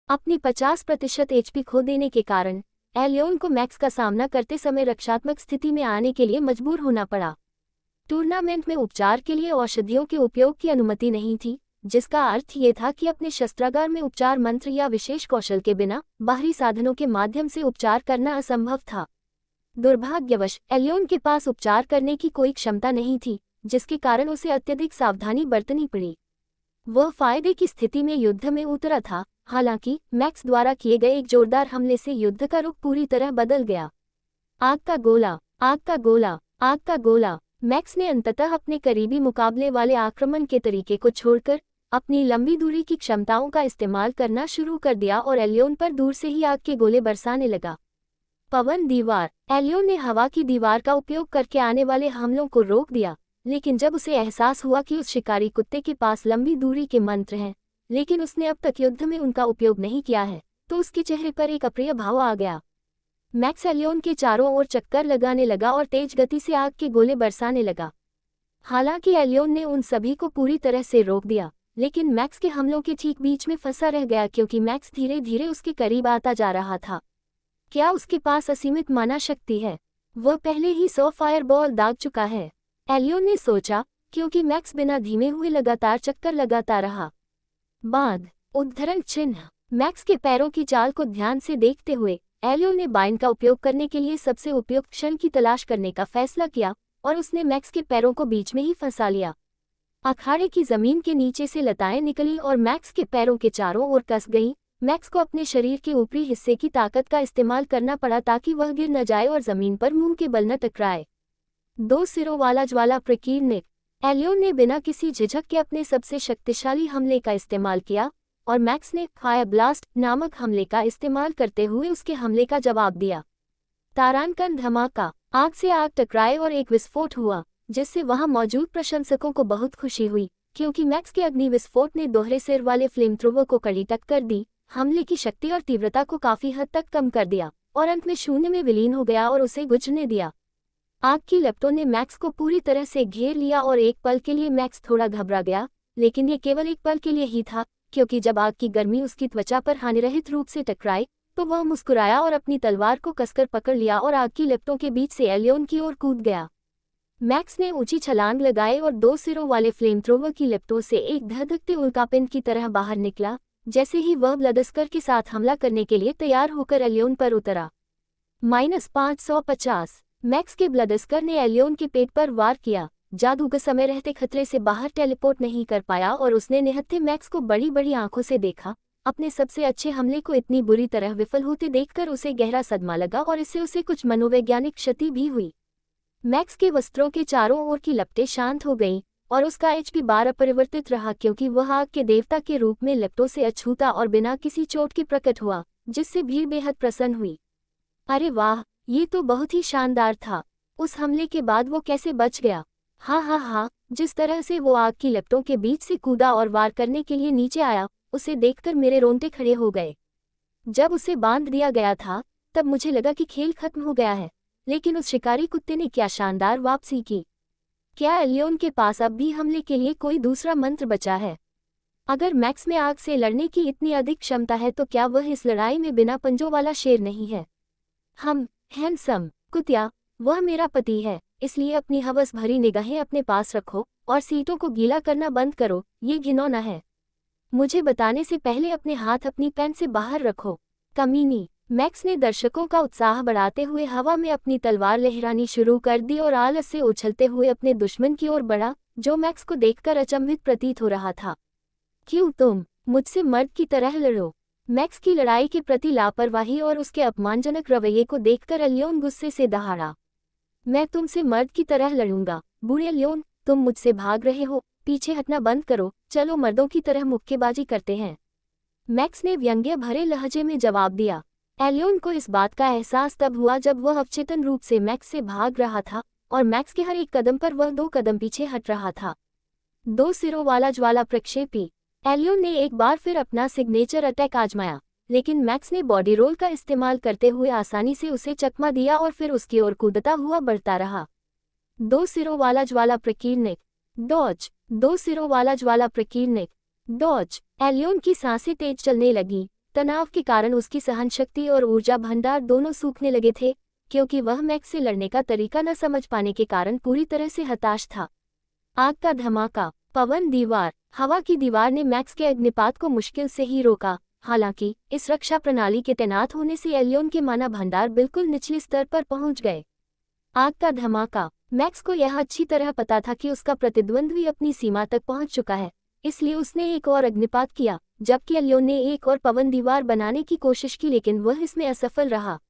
अपनी 50% एचपी खो देने के कारण एलियोन को मैक्स का सामना करते समय रक्षात्मक स्थिति में आने के लिए मजबूर होना पड़ा। टूर्नामेंट में उपचार के लिए औषधियों के उपयोग की अनुमति नहीं थी, जिसका अर्थ ये था कि अपने शस्त्रागार में उपचार मंत्र या विशेष कौशल के बिना बाहरी साधनों के माध्यम से उपचार करना असंभव था। दुर्भाग्यवश एलियोन के पास उपचार करने की कोई क्षमता नहीं थी, जिसके कारण उसे अत्यधिक सावधानी बरतनी पड़ी। वह फायदे की स्थिति में युद्ध में उतरा था। हालांकि मैक्स द्वारा किए गए एक जोरदार हमले से युद्ध का रुख पूरी तरह बदल गया। आग का गोला, आग का गोला, आग का गोला। मैक्स ने अंततः अपने करीबी मुकाबले वाले आक्रमण के तरीके को छोड़कर अपनी लंबी दूरी की क्षमताओं का इस्तेमाल करना शुरू कर दिया और एलियोन पर दूर से ही आग के गोले बरसाने लगा। पवन दीवार। एलियोन ने हवा की दीवार का उपयोग करके आने वाले हमलों को रोक दिया, लेकिन जब उसे एहसास हुआ कि उस शिकारी कुत्ते के पास लंबी दूरी के मंत्र हैं, लेकिन उसने अब तक युद्ध में उनका उपयोग नहीं किया है, तो उसके चेहरे पर एक अप्रिय भाव आ गया। मैक्स एलियोन के चारों ओर चक्कर लगाने लगा और तेज गति से आग के गोले बरसाने लगा। हालांकि एलियोन ने उन सभी को पूरी तरह से रोक दिया, लेकिन मैक्स के हमलों के ठीक बीच में फंसा रह गया क्योंकि मैक्स धीरे धीरे उसके करीब आता जा रहा था। क्या उसके पास असीमित माना शक्ति है? वह पहले ही 100 फायरबॉल दाग चुका है, एलियोन ने सोचा, क्योंकि मैक्स बिना धीमे हुए लगातार चक्कर लगाता रहा। बांध, उद्धरण चिन्ह। मैक्स के पैरों की चाल को ध्यान से देखते हुए एलियोन ने बाइंड का उपयोग करने के लिए सबसे उपयुक्त क्षण की तलाश करने का फैसला किया और उसने मैक्स के पैरों को बीच में ही फंसा लिया। अखाड़े की जमीन के नीचे से लताएं निकली और मैक्स के पैरों के चारों ओर कस गईं। मैक्स को अपने शरीर के ऊपरी हिस्से की ताकत का इस्तेमाल करना पड़ा ताकि वह गिर न जाए और जमीन पर मुंह के बल न टकराए। 2 सिरों वाला ज्वाला प्रकीर्णक। एलियोन ने बिना किसी झिझक के अपने सबसे शक्तिशाली हमले का इस्तेमाल किया और मैक्स ने फायर ब्लास्ट नामक हमले का इस्तेमाल करते हुए उसके हमले का जवाब दिया। तारांकन धमाका। आग से आग टकराए और एक विस्फोट हुआ, जिससे वहां मौजूद प्रशंसकों को बहुत खुशी हुई, क्योंकि मैक्स के अग्नि विस्फोट ने दोहरे सिर वाले फ्लेमथ्रोवर को कड़ी टक्कर दी, हमले की शक्ति और तीव्रता को काफी हद तक कम कर दिया और अंत में शून्य में विलीन हो गया और उसे बुझने दिया। आग की लपटों ने मैक्स को पूरी तरह से घेर लिया और एक पल के लिए मैक्स थोड़ा घबरा गया, लेकिन ये केवल एक पल के लिए ही था, क्योंकि जब आग की गर्मी उसकी त्वचा पर हानिरहित रूप से टकराई तो वह मुस्कुराया और अपनी तलवार को कसकर पकड़ लिया और आग की लपटों के बीच से एलियोन की ओर कूद गया। मैक्स ने ऊंची छलांग लगाई और 2 सिरों वाले फ्लेमथ्रोवर की लपटों से एक धधकते उल्कापिंड की तरह बाहर निकला। जैसे ही वह ब्लडस्कर के साथ हमला करने के लिए तैयार होकर एलियोन पर उतरा। -550। मैक्स के ब्लडस्कर ने एलियोन के पेट पर वार किया। जादूगर समय रहते खतरे से बाहर टेलीपोर्ट नहीं कर पाया और उसने निहत्थे मैक्स को बड़ी बड़ी आंखों से देखा। अपने सबसे अच्छे हमले को इतनी बुरी तरह विफल होते देखकर उसे गहरा सदमा लगा और इससे उसे कुछ मनोवैज्ञानिक क्षति भी हुई। मैक्स के वस्त्रों के चारों ओर की लपटें शांत हो गईं और उसका एचपी बार अपरिवर्तित रहा, क्योंकि वह आग के देवता के रूप में लपटों से अछूता और बिना किसी चोट के प्रकट हुआ, जिससे भीड़ बेहद प्रसन्न हुई। अरे वाह, ये तो बहुत ही शानदार था। उस हमले के बाद वो कैसे बच गया? हाँ, जिस तरह से वो आग की लपटों के बीच से कूदा और वार करने के लिए नीचे आया, उसे देखकर मेरे रोंगटे खड़े हो गए। जब उसे बांध दिया गया था तब मुझे लगा कि खेल खत्म हो गया है, लेकिन उस शिकारी कुत्ते ने क्या शानदार वापसी की। क्या एलियोन के पास अब भी हमले के लिए कोई दूसरा मंत्र बचा है? अगर मैक्स में आग से लड़ने की इतनी अधिक क्षमता है तो क्या वह इस लड़ाई में बिना पंजों वाला शेर नहीं है? हैंडसम कुतिया, वह मेरा पति है, इसलिए अपनी हवस भरी निगाहें अपने पास रखो और सीटों को गीला करना बंद करो, ये घिनौना है। मुझे बताने से पहले अपने हाथ अपनी पैंट से बाहर रखो, कमीनी। मैक्स ने दर्शकों का उत्साह बढ़ाते हुए हवा में अपनी तलवार लहरानी शुरू कर दी और आलस से उछलते हुए अपने दुश्मन की ओर बढ़ा, जो मैक्स को देखकर अचंभित प्रतीत हो रहा था। क्यों तुम मुझसे मर्द की तरह लड़ो? मैक्स की लड़ाई के प्रति लापरवाही और उसके अपमानजनक रवैये को देखकर एलियोन गुस्से से दहाड़ा। मैं तुमसे मर्द की तरह लड़ूंगा? बूढ़े एलियोन, तुम मुझसे भाग रहे हो, पीछे हटना बंद करो, चलो मर्दों की तरह मुक्केबाजी करते हैं। मैक्स ने व्यंग्य भरे लहजे में जवाब दिया। एलियोन को इस बात का एहसास तब हुआ जब वह अवचेतन रूप से मैक्स से भाग रहा था और मैक्स के हर एक कदम पर वह 2 कदम पीछे हट रहा था। 2 सिरों वाला ज्वाला प्रक्षेपी। एलियोन ने एक बार फिर अपना सिग्नेचर अटैक आजमाया, लेकिन मैक्स ने बॉडी रोल का इस्तेमाल करते हुए आसानी से उसे चकमा दिया और फिर उसकी ओर कूदता हुआ बढ़ता रहा। 2 सिरों वाला ज्वाला प्रकीर्णक। डॉज। 2 सिरों वाला ज्वाला प्रकीर्णक। डॉज। एलियोन की सांसें तेज चलने लगी, तनाव के कारण उसकी सहनशक्ति और ऊर्जा भंडार दोनों सूखने लगे थे, क्योंकि वह मैक्स से लड़ने का तरीका न समझ पाने के कारण पूरी तरह से हताश था। आग का धमाका, पवन दीवार। हवा की दीवार ने मैक्स के अग्निपात को मुश्किल से ही रोका। हालांकि इस रक्षा प्रणाली के तैनात होने से एलियोन के माना भंडार बिल्कुल निचले स्तर पर पहुंच गए। आग का धमाका। मैक्स को यह अच्छी तरह पता था कि उसका प्रतिद्वंद्वी अपनी सीमा तक पहुंच चुका है, इसलिए उसने एक और अग्निपात किया, जबकि एलियोन ने एक और पवन दीवार बनाने की कोशिश की, लेकिन वह इसमें असफल रहा।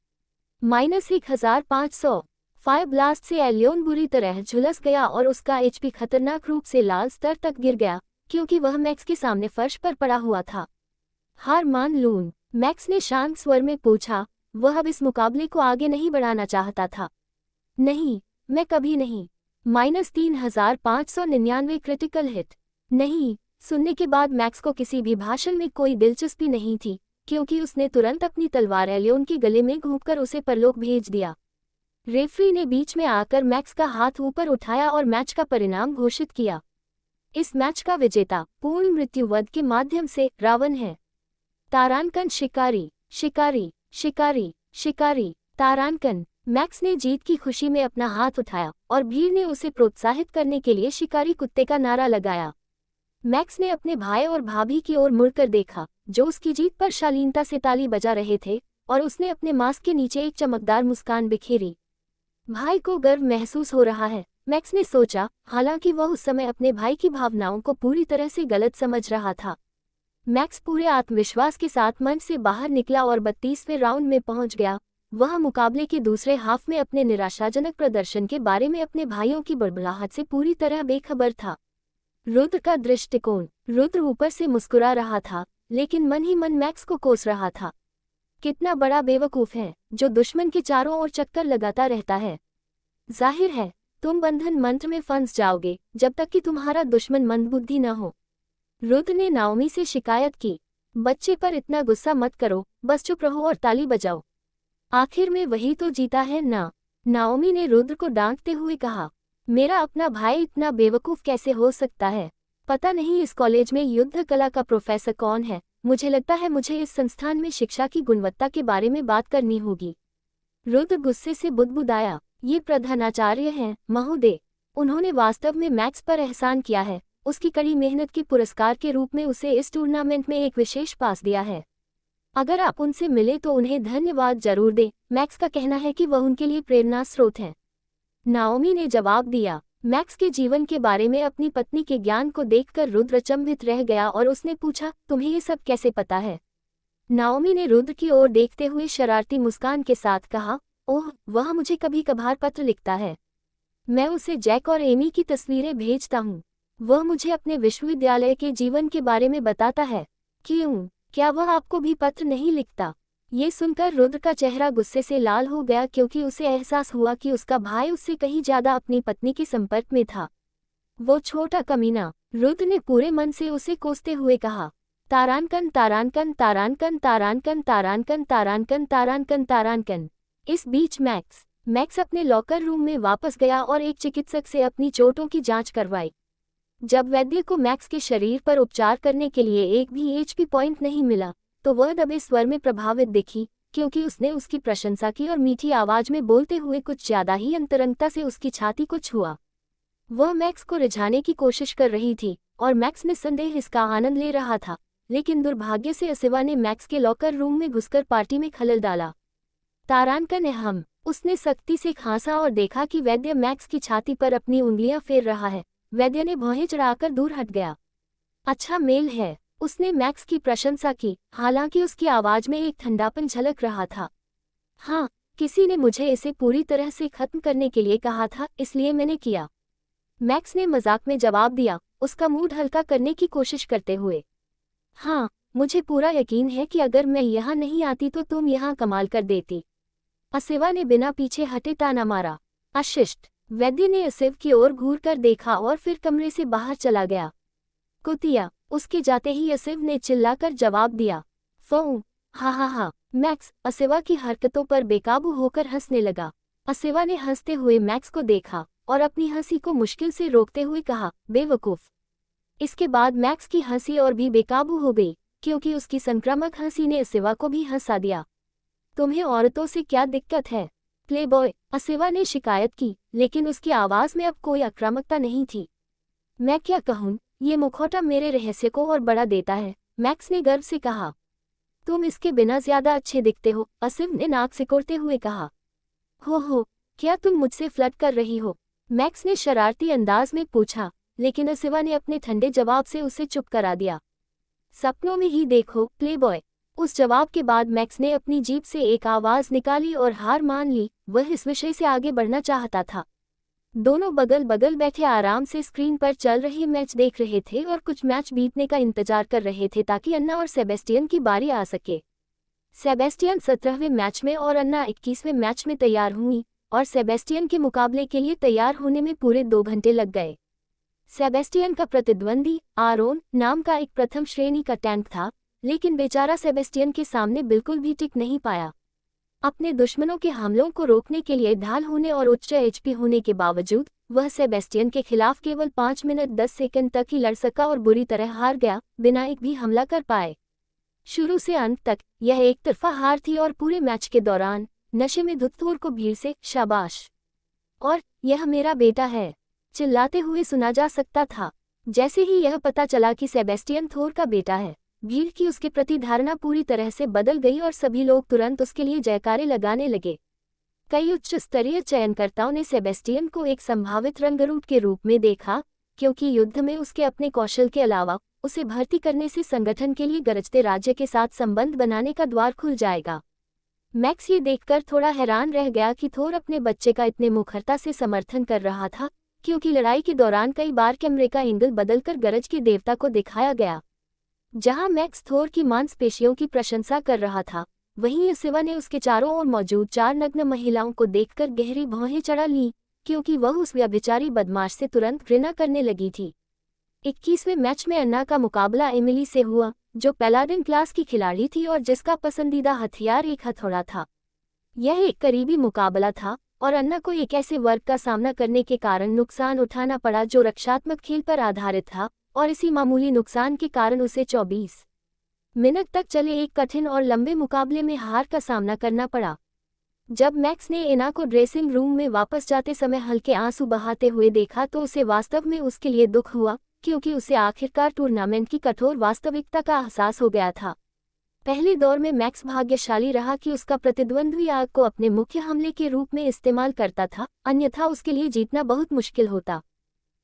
-1500 फायर ब्लास्ट से एलियोन बुरी तरह झुलस गया और उसका एचपी खतरनाक रूप से लाल स्तर तक गिर गया, क्योंकि वह मैक्स के सामने फर्श पर पड़ा हुआ था। हार मान लूं? मैक्स ने शांत स्वर में पूछा। वह अब इस मुकाबले को आगे नहीं बढ़ाना चाहता था। नहीं, मैं कभी नहीं। -3599 क्रिटिकल हिट। नहीं। सुनने के बाद मैक्स को किसी भी भाषण में कोई दिलचस्पी नहीं थी, क्योंकि उसने तुरंत अपनी तलवार एलियोन के गले में घोंपकर उसे परलोक भेज दिया। रेफरी ने बीच में आकर मैक्स का हाथ ऊपर उठाया और मैच का परिणाम घोषित किया। इस मैच का विजेता पूर्ण मृत्युवध के माध्यम से रावण है। तारांकन शिकारी, शिकारी, शिकारी, शिकारी, तारांकन। मैक्स ने जीत की खुशी में अपना हाथ उठाया और भीड़ ने उसे प्रोत्साहित करने के लिए शिकारी कुत्ते का नारा लगाया। मैक्स ने अपने भाई और भाभी की ओर मुड़कर देखा, जो उसकी जीत पर शालीनता से ताली बजा रहे थे, और उसने अपने मास्क के नीचे एक चमकदार मुस्कान बिखेरी। भाई को गर्व महसूस हो रहा है, मैक्स ने सोचा, हालांकि वह उस समय अपने भाई की भावनाओं को पूरी तरह से गलत समझ रहा था। मैक्स पूरे आत्मविश्वास के साथ मंच से बाहर निकला और 32वें राउंड में पहुंच गया। वह मुकाबले के दूसरे हाफ में अपने निराशाजनक प्रदर्शन के बारे में अपने भाइयों की बड़बड़ाहट से पूरी तरह बेखबर था। रुद्र का दृष्टिकोण। रुद्र ऊपर से मुस्कुरा रहा था, लेकिन मन ही मन मैक्स को कोस रहा था। कितना बड़ा बेवकूफ है, जो दुश्मन के चारों ओर चक्कर लगाता रहता है। जाहिर है, तुम बंधन मंत्र में फंस जाओगे, जब तक कि तुम्हारा दुश्मन मंदबुद्धि न हो। रुद्र ने नाओमी से शिकायत की। बच्चे पर इतना गुस्सा मत करो, बस चुप रहो और ताली बजाओ। आखिर में वही तो जीता है ना। नाओमी ने रुद्र को डांटते हुए कहा। मेरा अपना भाई इतना बेवकूफ कैसे हो सकता है? पता नहीं इस कॉलेज में युद्ध कला का प्रोफेसर कौन है। मुझे लगता है मुझे इस संस्थान में शिक्षा की गुणवत्ता के बारे में बात करनी होगी। रुद्र गुस्से से बुदबुदाया। ये प्रधानाचार्य हैं, महोदय। उन्होंने वास्तव में मैक्स पर एहसान किया है। उसकी कड़ी मेहनत के पुरस्कार के रूप में उसे इस टूर्नामेंट में एक विशेष पास दिया है। अगर आप उनसे मिले तो उन्हें धन्यवाद जरूर दें। मैक्स का कहना है कि वह उनके लिए प्रेरणा स्रोत हैं। नाओमी ने जवाब दिया। मैक्स के जीवन के बारे में अपनी पत्नी के ज्ञान को देखकर रुद्र अचंभित रह गया और उसने पूछा, तुम्हें ये सब कैसे पता है? नाओमी ने रुद्र की ओर देखते हुए शरारती मुस्कान के साथ कहा, ओह, वह मुझे कभी कभार पत्र लिखता है। मैं उसे जैक और एमी की तस्वीरें भेजता हूँ। वह मुझे अपने विश्वविद्यालय के जीवन के बारे में बताता है। क्यों, क्या वह आपको भी पत्र नहीं लिखता? ये सुनकर रुद्र का चेहरा गुस्से से लाल हो गया, क्योंकि उसे एहसास हुआ कि उसका भाई उससे कहीं ज्यादा अपनी पत्नी के संपर्क में था। वो छोटा कमीना। रुद्र ने पूरे मन से उसे कोसते हुए कहा, तारांकन, तारांकन, तारांकन, तारांकन, तारांकन, तारांकन, तारांकन, तारांकन। इस बीच मैक्स अपने लॉकर रूम में वापस गया और एक चिकित्सक से अपनी चोटों की जांच करवाई। जब वैद्य को मैक्स के शरीर पर उपचार करने के लिए एक भी एचपी पॉइंट नहीं मिला, तो वह दबे स्वर में प्रभावित दिखी, क्योंकि उसने उसकी प्रशंसा की और मीठी आवाज में बोलते हुए कुछ ज्यादा ही अंतरंगता से उसकी छाती को छुआ। वह मैक्स को रिझाने की कोशिश कर रही थी, और मैक्स निस्संदेह इसका आनंद ले रहा था, लेकिन दुर्भाग्य से असिवा ने मैक्स के लॉकर रूम में घुसकर पार्टी में खलल डाला। तारांकन अहम। उसने सख्ती से खांसा और देखा कि वैद्य मैक्स की छाती पर अपनी उंगलियां फेर रहा है। वैद्य ने भौहें चढ़ाकर दूर हट गया। अच्छा मेल है, उसने मैक्स की प्रशंसा की, हालांकि उसकी आवाज में एक ठंडापन झलक रहा था। हाँ, किसी ने मुझे इसे पूरी तरह से खत्म करने के लिए कहा था, इसलिए मैंने किया। मैक्स ने मजाक में जवाब दिया, उसका मूड हल्का करने की कोशिश करते हुए। हाँ, मुझे पूरा यकीन है कि अगर मैं यहाँ नहीं आती तो तुम यहाँ कमाल कर देती। असिवा ने बिना पीछे हटे ताना मारा। अशिष्ट। वैद्य ने असिव की ओर घूरकर देखा और फिर कमरे से बाहर चला गया। कुतिया। उसके जाते ही असिव ने चिल्लाकर जवाब दिया। फ़ों, हा हा हा। मैक्स असिवा की हरकतों पर बेकाबू होकर हंसने लगा। असिवा ने हंसते हुए मैक्स को देखा और अपनी हंसी को मुश्किल से रोकते हुए कहा, बेवकूफ। इसके बाद मैक्स की हंसी और भी बेकाबू हो गई। क्योंकि उसकी संक्रामक हंसी ने असिवा को भी हंसा दिया। तुम्हें औरतों से क्या दिक्कत है? प्लेबॉय, असिवा ने शिकायत की, लेकिन उसकी आवाज में अब कोई आक्रामकता नहीं थी। मैं क्या कहूँ, ये मुखौटा मेरे रहस्य को और बढ़ा देता है, मैक्स ने गर्व से कहा। तुम इसके बिना ज्यादा अच्छे दिखते हो, असिव ने नाक सिकोड़ते हुए कहा। हो, क्या तुम मुझसे फ्लर्ट कर रही हो? मैक्स ने शरारती अंदाज में पूछा, लेकिन असिवा ने अपने ठंडे जवाब से उसे चुप करा दिया। सपनों में ही देखो, प्लेबॉय। उस जवाब के बाद मैक्स ने अपनी जीभ से एक आवाज निकाली और हार मान ली। वह इस विषय से आगे बढ़ना चाहता था। दोनों बगल बगल बैठे आराम से स्क्रीन पर चल रहे मैच देख रहे थे और कुछ मैच बीतने का इंतजार कर रहे थे ताकि अन्ना और सेबेस्टियन की बारी आ सके। सेबेस्टियन 17वें मैच में और अन्ना 21वें मैच में तैयार हुई और सेबेस्टियन के मुकाबले के लिए तैयार होने में पूरे 2 घंटे लग गए। सेबेस्टियन का प्रतिद्वंदी आरोन नाम का एक प्रथम श्रेणी का टैंक था, लेकिन बेचारा सेबेस्टियन के सामने बिल्कुल भी टिक नहीं पाया। अपने दुश्मनों के हमलों को रोकने के लिए ढाल होने और उच्च एचपी होने के बावजूद वह सेबेस्टियन के खिलाफ केवल 5 मिनट 10 सेकंड तक ही लड़ सका और बुरी तरह हार गया, बिना एक भी हमला कर पाए। शुरू से अंत तक यह एक तरफा हार थी और पूरे मैच के दौरान नशे में धुत थोर को भीड़ से शाबाश और यह मेरा बेटा है चिल्लाते हुए सुना जा सकता था। जैसे ही यह पता चला कि सेबेस्टियन थोर का बेटा है, भीड़ की उसके प्रति धारणा पूरी तरह से बदल गई और सभी लोग तुरंत उसके लिए जयकारे लगाने लगे। कई उच्च स्तरीय चयनकर्ताओं ने सेबेस्टियन को एक संभावित रंगरूट के रूप में देखा, क्योंकि युद्ध में उसके अपने कौशल के अलावा उसे भर्ती करने से संगठन के लिए गरजते राज्य के साथ संबंध बनाने का द्वार खुल जाएगा। मैक्स ये देखकर थोड़ा हैरान रह गया कि थोर अपने बच्चे का इतने मुखरता से समर्थन कर रहा था, क्योंकि लड़ाई के दौरान कई बार कैमरे का एंगल बदलकर गरज के देवता को दिखाया गया। जहां मैक्स थोर की मांसपेशियों की प्रशंसा कर रहा था, वहीं असिवा ने उसके चारों ओर मौजूद 4 नग्न महिलाओं को देखकर गहरी भौहें चढ़ा लीं, क्योंकि वह उस व्यभिचारी बदमाश से तुरंत घृणा करने लगी थी। 21वें मैच में अन्ना का मुकाबला एमिली से हुआ, जो पैलाडिन क्लास की खिलाड़ी थी और जिसका पसंदीदा हथियार एक हथौड़ा था। यह एक करीबी मुकाबला था और अन्ना को एक ऐसे वर्ग का सामना करने के कारण नुकसान उठाना पड़ा जो रक्षात्मक खेल पर आधारित था, और इसी मामूली नुकसान के कारण उसे 24 मिनट तक चले एक कठिन और लंबे मुकाबले में हार का सामना करना पड़ा। जब मैक्स ने एना को ड्रेसिंग रूम में वापस जाते समय हल्के आंसू बहाते हुए देखा तो उसे वास्तव में उसके लिए दुख हुआ, क्योंकि उसे आखिरकार टूर्नामेंट की कठोर वास्तविकता का एहसास हो गया था। पहले दौर में मैक्स भाग्यशाली रहा कि उसका प्रतिद्वंद्वी आग को अपने मुख्य हमले के रूप में इस्तेमाल करता था, अन्यथा उसके लिए जीतना बहुत मुश्किल होता।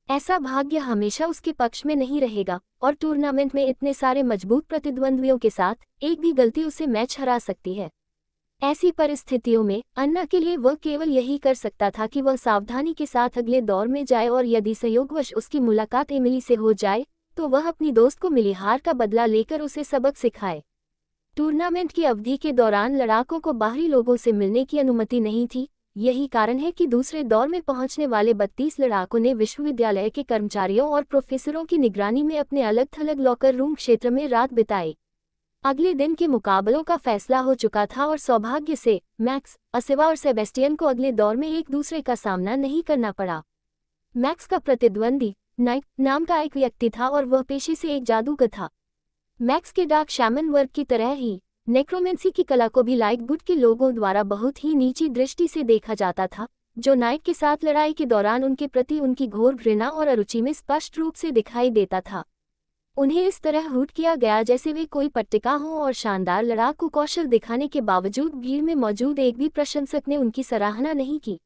ऐसा भाग्य हमेशा उसके पक्ष में नहीं रहेगा, और टूर्नामेंट में इतने सारे मजबूत प्रतिद्वंद्वियों के साथ एक भी गलती उसे मैच हरा सकती है। ऐसी परिस्थितियों में अन्ना के लिए वह केवल यही कर सकता था कि वह सावधानी के साथ अगले दौर में जाए, और यदि संयोगवश उसकी मुलाकात एमिली से हो जाए तो वह अपनी दोस्त को मिली हार का बदला लेकर उसे सबक सिखाए। टूर्नामेंट की अवधि के दौरान लड़ाकों को बाहरी लोगों से मिलने की अनुमति नहीं थी। यही कारण है कि दूसरे दौर में पहुंचने वाले 32 लड़ाकों ने विश्वविद्यालय के कर्मचारियों और प्रोफेसरों की निगरानी में अपने अलग थलग लॉकर रूम क्षेत्र में रात बिताई। अगले दिन के मुकाबलों का फैसला हो चुका था और सौभाग्य से मैक्स, असिवा और सेबेस्टियन को अगले दौर में एक दूसरे का सामना नहीं करना पड़ा। मैक्स का प्रतिद्वंदी नाइट नाम का एक व्यक्ति था और वह पेशे से एक जादूगर था। मैक्स के डार्क शैमन वर्ग की तरह ही नेक्रोमेंसी की कला को भी लाइटवुड के लोगों द्वारा बहुत ही नीची दृष्टि से देखा जाता था, जो नाइट के साथ लड़ाई के दौरान उनके प्रति उनकी घोर घृणा और अरुचि में स्पष्ट रूप से दिखाई देता था। उन्हें इस तरह हूट किया गया जैसे वे कोई पट्टिका हों, और शानदार लड़ाकू कौशल दिखाने के बावजूद भीड़ में मौजूद एक भी प्रशंसक ने उनकी सराहना नहीं की।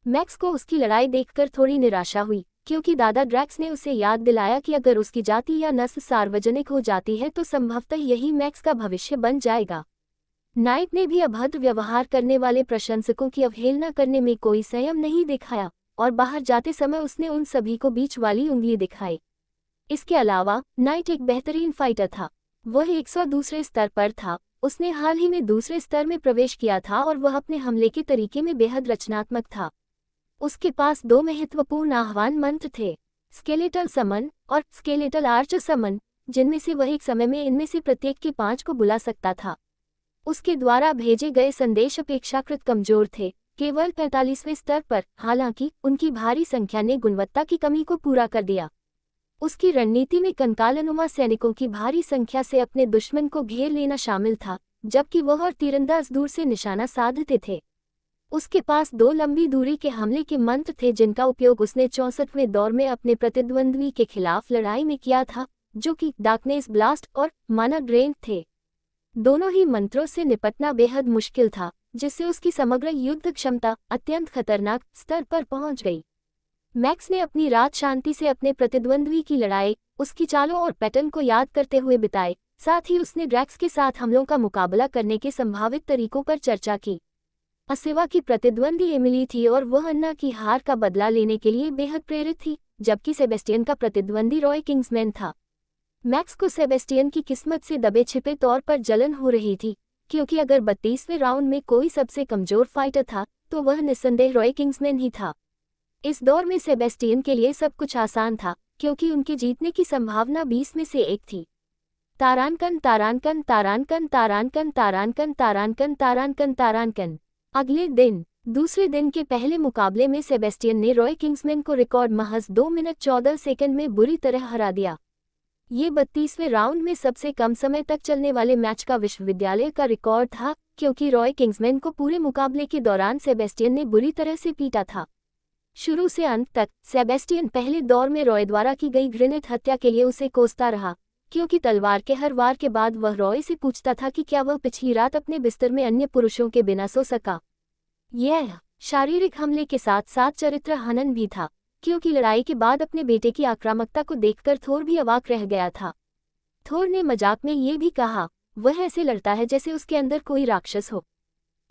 मैक्स को उसकी लड़ाई देखकर थोड़ी निराशा हुई, क्योंकि दादा ड्रैक्स ने उसे याद दिलाया कि अगर उसकी जाति या नस्ल सार्वजनिक हो जाती है तो संभवतः यही मैक्स का भविष्य बन जाएगा। नाइट ने भी अभद्र व्यवहार करने वाले प्रशंसकों की अवहेलना करने में कोई संयम नहीं दिखाया, और बाहर जाते समय उसने उन सभी को बीच वाली उंगली दिखाई। इसके अलावा नाइट एक बेहतरीन फाइटर था। वह 102 स्तर पर था। उसने हाल ही में दूसरे स्तर में प्रवेश किया था और वह अपने हमले के तरीके में बेहद रचनात्मक था। उसके पास 2 महत्वपूर्ण आह्वान मंत्र थे, स्केलेटल समन और स्केलेटल आर्च समन, जिनमें से वह एक समय में इनमें से प्रत्येक के 5 को बुला सकता था। उसके द्वारा भेजे गए संदेश अपेक्षाकृत कमजोर थे, केवल 45वें स्तर पर, हालांकि उनकी भारी संख्या ने गुणवत्ता की कमी को पूरा कर दिया। उसकी रणनीति में कंकालनुमा सैनिकों की भारी संख्या से अपने दुश्मन को घेर लेना शामिल था, जबकि वह और तीरंदाज दूर से निशाना साधते थे। उसके पास 2 लंबी दूरी के हमले के मंत्र थे जिनका उपयोग उसने 64वें दौर में अपने प्रतिद्वंद्वी के खिलाफ लड़ाई में किया था, जो कि डार्कनेस ब्लास्ट और माना ड्रेन थे। दोनों ही मंत्रों से निपटना बेहद मुश्किल था, जिससे उसकी समग्र युद्ध क्षमता अत्यंत खतरनाक स्तर पर पहुंच गई। मैक्स ने अपनी रात शांति से अपने प्रतिद्वंद्वी की लड़ाई, उसकी चालों और पैटर्न को याद करते हुए बिताए। साथ ही उसने ड्रैक्स के साथ हमलों का मुकाबला करने के संभावित तरीकों पर चर्चा की। असेवा की प्रतिद्वंदी एमिली थी और वह अन्ना की हार का बदला लेने के लिए बेहद प्रेरित थी, जबकि सेबेस्टियन का प्रतिद्वंदी रॉय किंग्समैन था। मैक्स को सेबेस्टियन की किस्मत से दबे छिपे तौर पर जलन हो रही थी, क्योंकि अगर 32वें राउंड में कोई सबसे कमजोर फाइटर था तो वह निस्संदेह रॉय किंग्समैन ही था। इस दौर में सेबेस्टियन के लिए सब कुछ आसान था, क्योंकि उनके जीतने की संभावना 20 में से 1 थी। तारानकन तारानकन तारानकन तारानकन तारानकन तारानकन तारानकन तारानकन। अगले दिन, दूसरे दिन के पहले मुकाबले में सेबेस्टियन ने रॉय किंग्समैन को रिकॉर्ड महज 2 मिनट 14 सेकंड में बुरी तरह हरा दिया। ये 32वें राउंड में सबसे कम समय तक चलने वाले मैच का विश्वविद्यालय का रिकॉर्ड था, क्योंकि रॉय किंग्समैन को पूरे मुकाबले के दौरान सेबेस्टियन ने बुरी तरह से पीटा था। शुरू से अंत तक सेबेस्टियन पहले दौर में रॉय द्वारा की गई घृणित हत्या के लिए उसे कोसता रहा, क्योंकि तलवार के हर वार के बाद वह रॉय से पूछता था कि क्या वह पिछली रात अपने बिस्तर में अन्य पुरुषों के बिना सो सका। यह शारीरिक हमले के साथ साथ चरित्र हनन भी था, क्योंकि लड़ाई के बाद अपने बेटे की आक्रामकता को देखकर थोर भी अवाक रह गया था। थोर ने मजाक में ये भी कहा, वह ऐसे लड़ता है जैसे उसके अंदर कोई राक्षस हो,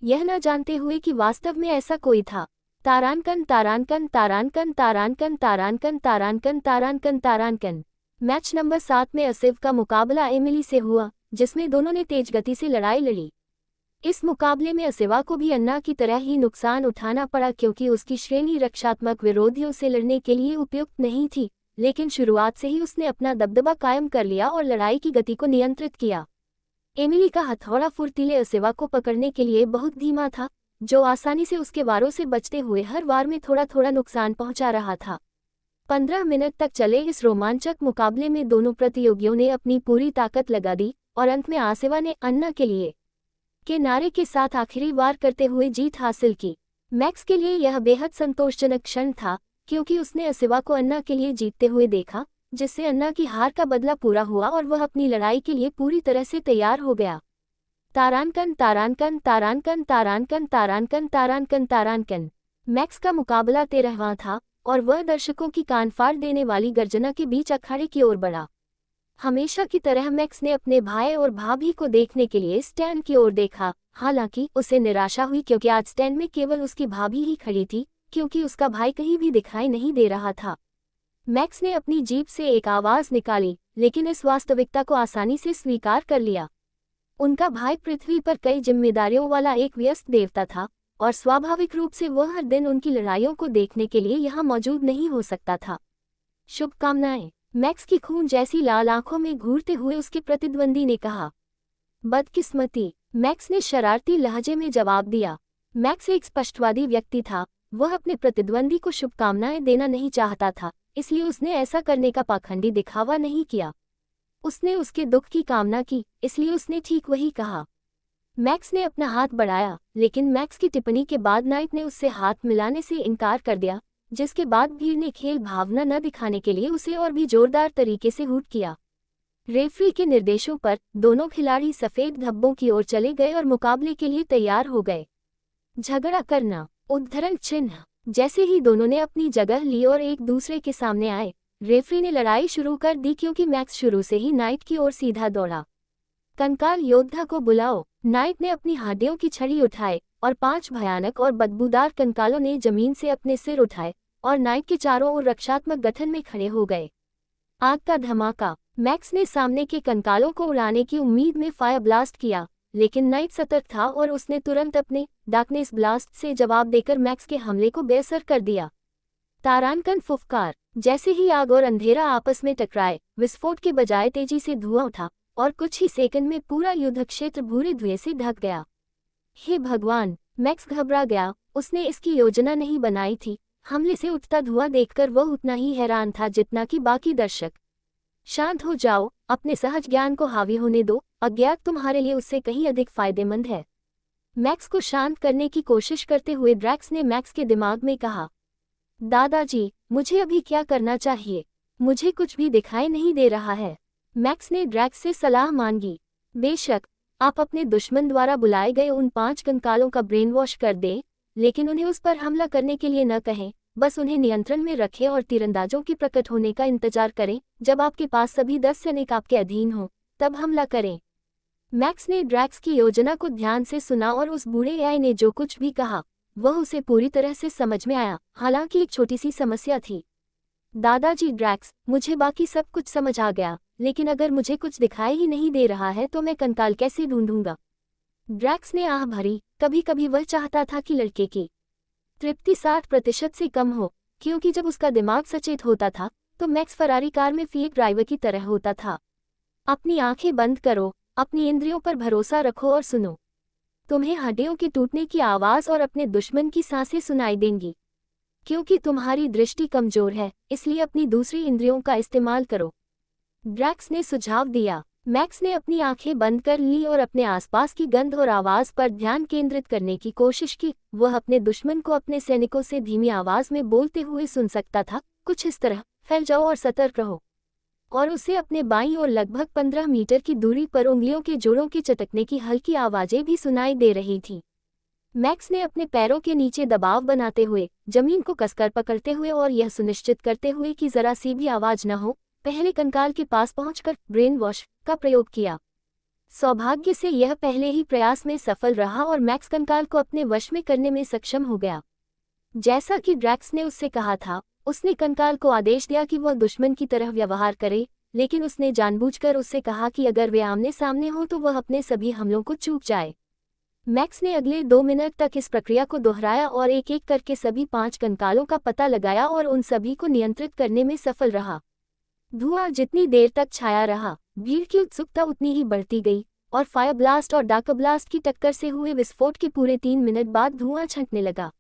यह न जानते हुए कि वास्तव में ऐसा कोई था। तारानकन तारानकन तारानकन तारानकन तारानकन तारानकन तारानकन तारानकन। मैच नंबर 7 में असिव का मुकाबला एमिली से हुआ, जिसमें दोनों ने तेज गति से लड़ाई लड़ी। इस मुकाबले में असिवा को भी अन्ना की तरह ही नुकसान उठाना पड़ा, क्योंकि उसकी श्रेणी रक्षात्मक विरोधियों से लड़ने के लिए उपयुक्त नहीं थी, लेकिन शुरुआत से ही उसने अपना दबदबा कायम कर लिया और लड़ाई की गति को नियंत्रित किया। एमिली का हथौड़ा फुर्तीले असिवा को पकड़ने के लिए बहुत धीमा था, जो आसानी से उसके वारों से बचते हुए हर वार में थोड़ा थोड़ा नुकसान पहुंचा रहा था। 15 मिनट तक चले इस रोमांचक मुकाबले में दोनों प्रतियोगियों ने अपनी पूरी ताकत लगा दी और अंत में आसिवा ने अन्ना के लिए के नारे के साथ आखिरी वार करते हुए जीत हासिल की। मैक्स के लिए यह बेहद संतोषजनक क्षण था, क्योंकि उसने असिवा को अन्ना के लिए जीतते हुए देखा, जिससे अन्ना की हार का बदला पूरा हुआ और वह अपनी लड़ाई के लिए पूरी तरह से तैयार हो गया। तारानकन तारानकन तारानकन तारानकन तारानकन तारानकन तारानकन। मैक्स का मुकाबला 13वां था और वह दर्शकों की कान फाड़ देने वाली गर्जना के बीच अखाड़े की ओर बढ़ा। हमेशा की तरह मैक्स ने अपने भाई और भाभी को देखने के लिए स्टैंड की ओर देखा। हालांकि उसे निराशा हुई, क्योंकि आज स्टैंड में केवल उसकी भाभी ही खड़ी थी, क्योंकि उसका भाई कहीं भी दिखाई नहीं दे रहा था। मैक्स ने अपनी जीभ से एक आवाज निकाली, लेकिन इस वास्तविकता को आसानी से स्वीकार कर लिया। उनका भाई पृथ्वी पर कई जिम्मेदारियों वाला एक व्यस्त देवता था, और स्वाभाविक रूप से वह हर दिन उनकी लड़ाइयों को देखने के लिए यहाँ मौजूद नहीं हो सकता था। शुभकामनाएं। मैक्स की खून जैसी लाल आंखों में घूरते हुए उसके प्रतिद्वंदी ने कहा। बदकिस्मती, मैक्स ने शरारती लहजे में जवाब दिया। मैक्स एक स्पष्टवादी व्यक्ति था, वह अपने प्रतिद्वंदी को शुभकामनाएं देना नहीं चाहता था, इसलिए उसने ऐसा करने का पाखंडी दिखावा नहीं किया। उसने उसके दुख की कामना की, इसलिए उसने ठीक वही कहा। मैक्स ने अपना हाथ बढ़ाया, लेकिन मैक्स की टिप्पणी के बाद नाइट ने उससे हाथ मिलाने से इनकार कर दिया, जिसके बाद भीड़ ने खेल भावना न दिखाने के लिए उसे और भी जोरदार तरीके से हूट किया। रेफरी के निर्देशों पर दोनों खिलाड़ी सफेद धब्बों की ओर चले गए और मुकाबले के लिए तैयार हो गए। झगड़ा करना, उद्धरण चिन्ह। जैसे ही दोनों ने अपनी जगह ली और एक दूसरे के सामने आए, रेफरी ने लड़ाई शुरू कर दी, क्योंकि मैक्स शुरू से ही नाइट की ओर सीधा दौड़ा। कंकाल योद्धा को बुलाओ। नाइट ने अपनी हड्डियों की छड़ी उठाए और 5 भयानक और बदबूदार कंकालों ने जमीन से अपने सिर उठाए और नाइट के चारों ओर रक्षात्मक गठन में खड़े हो गए। आग का धमाका। मैक्स ने सामने के कंकालों को उड़ाने की उम्मीद में फायर ब्लास्ट किया, लेकिन नाइट सतर्क था और उसने तुरंत अपने डार्कनेस ब्लास्ट से जवाब देकर मैक्स के हमले को बेअसर कर दिया। तारानकन फुफकार। जैसे ही आग और अंधेरा आपस में टकराए, विस्फोट के बजाय तेजी से धुआं उठा और कुछ ही सेकंड में पूरा युद्ध क्षेत्र भूरे धुएं से ढक गया। हे भगवान, मैक्स घबरा गया। उसने इसकी योजना नहीं बनाई थी, हमले से उठता धुआं देखकर वह उतना ही हैरान था जितना कि बाकी दर्शक। शांत हो जाओ, अपने सहज ज्ञान को हावी होने दो, अज्ञात तुम्हारे लिए उससे कहीं अधिक फायदेमंद है। मैक्स को शांत करने की कोशिश करते हुए ड्रैक्स ने मैक्स के दिमाग में कहा, दादाजी, मुझे अभी क्या करना चाहिए? मुझे कुछ भी दिखाई नहीं दे रहा है। मैक्स ने ड्रैक्स से सलाह मांगी। बेशक, आप अपने दुश्मन द्वारा बुलाए गए उन 5 कंकालों का ब्रेन वॉश कर दें, लेकिन उन्हें उस पर हमला करने के लिए न कहें, बस उन्हें नियंत्रण में रखें और तीरंदाजों के प्रकट होने का इंतजार करें। जब आपके पास सभी 10 सैनिक आपके अधीन हों, तब हमला करें। मैक्स ने ड्रैक्स की योजना को ध्यान से सुना और उस बूढ़े एआई ने जो कुछ भी कहा वह उसे पूरी तरह से समझ में आया। हालांकि एक छोटी सी समस्या थी। दादाजी ड्रैक्स, मुझे बाकी सब कुछ समझ आ गया, लेकिन अगर मुझे कुछ दिखाई ही नहीं दे रहा है तो मैं कंकाल कैसे ढूंढूंगा? ड्रैक्स ने आह भरी। कभी कभी वह चाहता था कि लड़के की तृप्ति 60% से कम हो, क्योंकि जब उसका दिमाग सचेत होता था तो मैक्स फरारी कार में फील्ड ड्राइवर की तरह होता था। अपनी आंखें बंद करो, अपनी इंद्रियों पर भरोसा रखो और सुनो। तुम्हें हड्डियों के टूटने की आवाज़ और अपने दुश्मन की सांसें सुनाई देंगी। क्योंकि तुम्हारी दृष्टि कमजोर है, इसलिए अपनी दूसरी इंद्रियों का इस्तेमाल करो, ड्रैक्स ने सुझाव दिया। मैक्स ने अपनी आंखें बंद कर ली और अपने आसपास की गंध और आवाज़ पर ध्यान केंद्रित करने की कोशिश की। वह अपने दुश्मन को अपने सैनिकों से धीमी आवाज़ में बोलते हुए सुन सकता था, कुछ इस तरह, फैल जाओ और सतर्क रहो। और उसे अपने बाईं ओर लगभग 15 मीटर की दूरी पर उंगलियों के जोड़ों के चटकने की हल्की आवाज़ें भी सुनाई दे रही थीं। मैक्स ने अपने पैरों के नीचे दबाव बनाते हुए, जमीन को कसकर पकड़ते हुए और यह सुनिश्चित करते हुए कि जरा सी भी आवाज़ न हो, पहले कंकाल के पास पहुंचकर ब्रेन वॉश का प्रयोग किया। सौभाग्य से यह पहले ही प्रयास में सफल रहा और मैक्स कंकाल को अपने वश में करने में सक्षम हो गया। जैसा कि ड्रैक्स ने उससे कहा था, उसने कंकाल को आदेश दिया कि वह दुश्मन की तरह व्यवहार करे, लेकिन उसने जानबूझकर उससे कहा कि अगर वे आमने सामने हों तो वह अपने सभी हमलों को चूक जाए। मैक्स ने अगले 2 मिनट तक इस प्रक्रिया को दोहराया और एक एक करके सभी 5 कंकालों का पता लगाया और उन सभी को नियंत्रित करने में सफल रहा। धुआं जितनी देर तक छाया रहा, भीड़ की उत्सुकता उतनी ही बढ़ती गई, और फायर ब्लास्ट और डाका ब्लास्ट की टक्कर से हुए विस्फोट के पूरे 3 मिनट बाद धुआं छंटने लगा।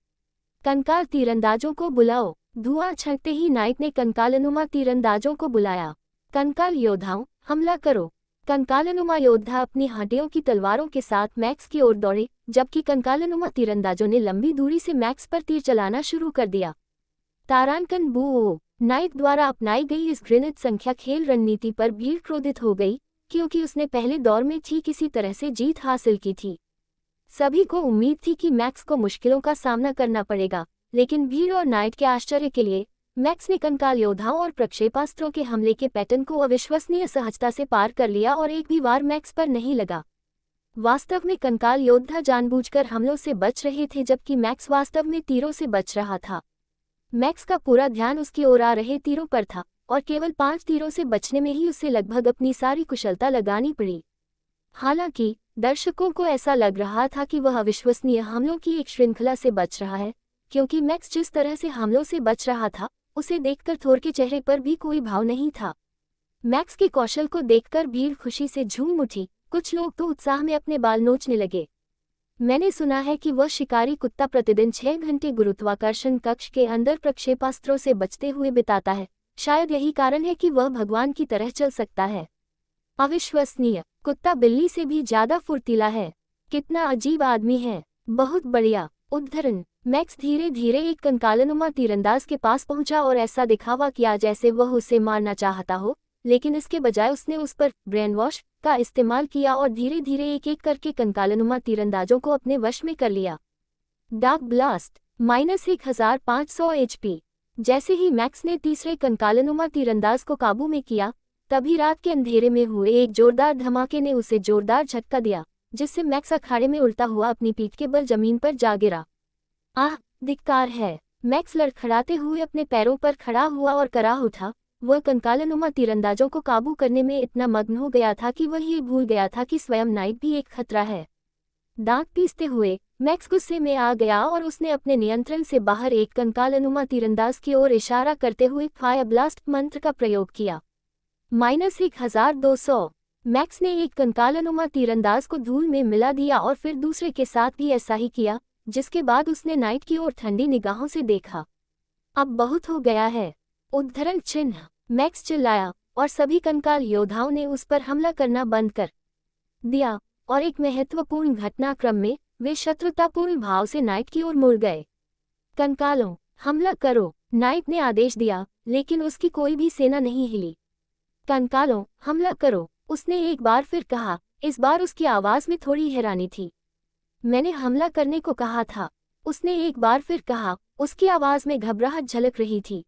कंकाल तीरंदाजों को बुलाओ। धुआं छंटते ही नाइट ने कंकालनुमा तीरंदाजों को बुलाया। कंकाल योद्धाओं, हमला करो। कंकालनुमा योद्धा अपनी हड्डियों की तलवारों के साथ मैक्स की ओर दौड़े, जबकि कंकालनुमा तीरंदाजों ने लंबी दूरी से मैक्स पर तीर चलाना शुरू कर दिया। तारांकन बू नाइट द्वारा अपनाई गई इस घृणित संख्या खेल रणनीति पर भीड़ क्रोधित हो गई, क्योंकि उसने पहले दौर में ठीक इसी तरह से जीत हासिल की थी। सभी को उम्मीद थी कि मैक्स को मुश्किलों का सामना करना पड़ेगा, लेकिन भीड़ और नाइट के आश्चर्य के लिए मैक्स ने कंकाल योद्धाओं और प्रक्षेपास्त्रों के हमले के पैटर्न को अविश्वसनीय सहजता से पार कर लिया और एक भी वार मैक्स पर नहीं लगा। वास्तव में कंकाल योद्धा जानबूझकर हमलों से बच रहे थे, जबकि मैक्स वास्तव में तीरों से बच रहा था। मैक्स का पूरा ध्यान उसकी ओर आ रहे तीरों पर था, और केवल 5 तीरों से बचने में ही उसे लगभग अपनी सारी कुशलता लगानी पड़ी। हालांकि दर्शकों को ऐसा लग रहा था कि वह अविश्वसनीय हमलों की एक श्रृंखला से बच रहा है, क्योंकि मैक्स जिस तरह से हमलों से बच रहा था, उसे देखकर थोर के चेहरे पर भी कोई भाव नहीं था। मैक्स के कौशल को देखकर भीड़ खुशी से झूम उठी। कुछ लोग तो उत्साह में अपने बाल नोचने लगे। मैंने सुना है कि वह शिकारी कुत्ता प्रतिदिन 6 घंटे गुरुत्वाकर्षण कक्ष के अंदर प्रक्षेपास्त्रों से बचते हुए बिताता है। शायद यही कारण है कि वह भगवान की तरह चल सकता है। अविश्वसनीय, कुत्ता बिल्ली से भी ज्यादा फुर्तीला है। कितना अजीब आदमी है। बहुत बढ़िया। उद्धरण। मैक्स धीरे धीरे एक कंकालनुमा तीरंदाज के पास पहुंचा और ऐसा दिखावा किया जैसे वह उसे मारना चाहता हो, लेकिन इसके बजाय उसने उस पर ब्रेन वॉश का इस्तेमाल किया और धीरे धीरे एक एक करके कंकालनुमा तीरंदाजों को अपने वश में कर लिया। Dark blast -1500 HP। जैसे ही मैक्स ने तीसरे कंकालनुमा तीरंदाज को काबू में किया, तभी रात के अंधेरे में हुए एक जोरदार धमाके ने उसे जोरदार झटका दिया, जिससे मैक्स अखाड़े में उल्टा हुआ अपनी पीठ के बल जमीन पर जा गिरा। आह, धिक्कार है। मैक्स लड़खड़ाते हुए अपने पैरों पर खड़ा हुआ और कराह उठा। वह कंकालनुमा तीरंदाजों को काबू करने में इतना मग्न हो गया था कि वह ये भूल गया था कि स्वयं नाइट भी एक खतरा है। दांत पीसते हुए मैक्स गुस्से में आ गया और उसने अपने नियंत्रण से बाहर एक कंकालनुमा तीरंदाज की ओर इशारा करते हुए फायर ब्लास्ट मंत्र का प्रयोग किया। -1200। मैक्स ने एक कंकालनुमा तीरंदाज को धूल में मिला दिया और फिर दूसरे के साथ भी ऐसा ही किया, जिसके बाद उसने नाइट की ओर ठंडी निगाहों से देखा। अब बहुत हो गया है। उद्धरण चिन्ह। मैक्स चिल्लाया और सभी कंकाल योद्धाओं ने उस पर हमला करना बंद कर दिया और एक महत्वपूर्ण घटनाक्रम में वे शत्रुतापूर्ण भाव से नाइट की ओर मुड़ गए। कंकालों, हमला करो, नाइट ने आदेश दिया, लेकिन उसकी कोई भी सेना नहीं हिली। कंकालों, हमला करो, उसने एक बार फिर कहा। इस बार उसकी आवाज में थोड़ी हैरानी थी। मैंने हमला करने को कहा था, उसने एक बार फिर कहा। उसकी आवाज में घबराहट झलक रही थी।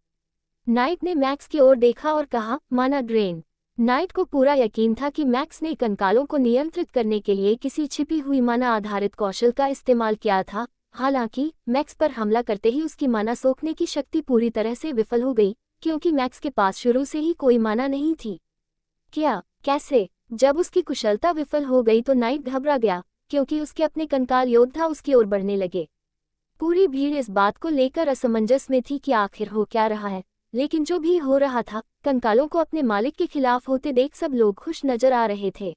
नाइट ने मैक्स की ओर देखा और कहा, माना ग्रेन। नाइट को पूरा यकीन था कि मैक्स ने कंकालों को नियंत्रित करने के लिए किसी छिपी हुई माना आधारित कौशल का इस्तेमाल किया था। हालांकि मैक्स पर हमला करते ही उसकी माना सोखने की शक्ति पूरी तरह से विफल हो गई, क्योंकि मैक्स के पास शुरू से ही कोई माना नहीं थी। क्या, कैसे? जब उसकी कुशलता विफल हो गई तो नाइट घबरा गया, क्योंकि उसके अपने कंकाल योद्धा उसकी ओर बढ़ने लगे। पूरी भीड़ इस बात को लेकर असमंजस में थी कि आखिर हो क्या रहा है, लेकिन जो भी हो रहा था, कंकालों को अपने मालिक के खिलाफ होते देख सब लोग खुश नजर आ रहे थे।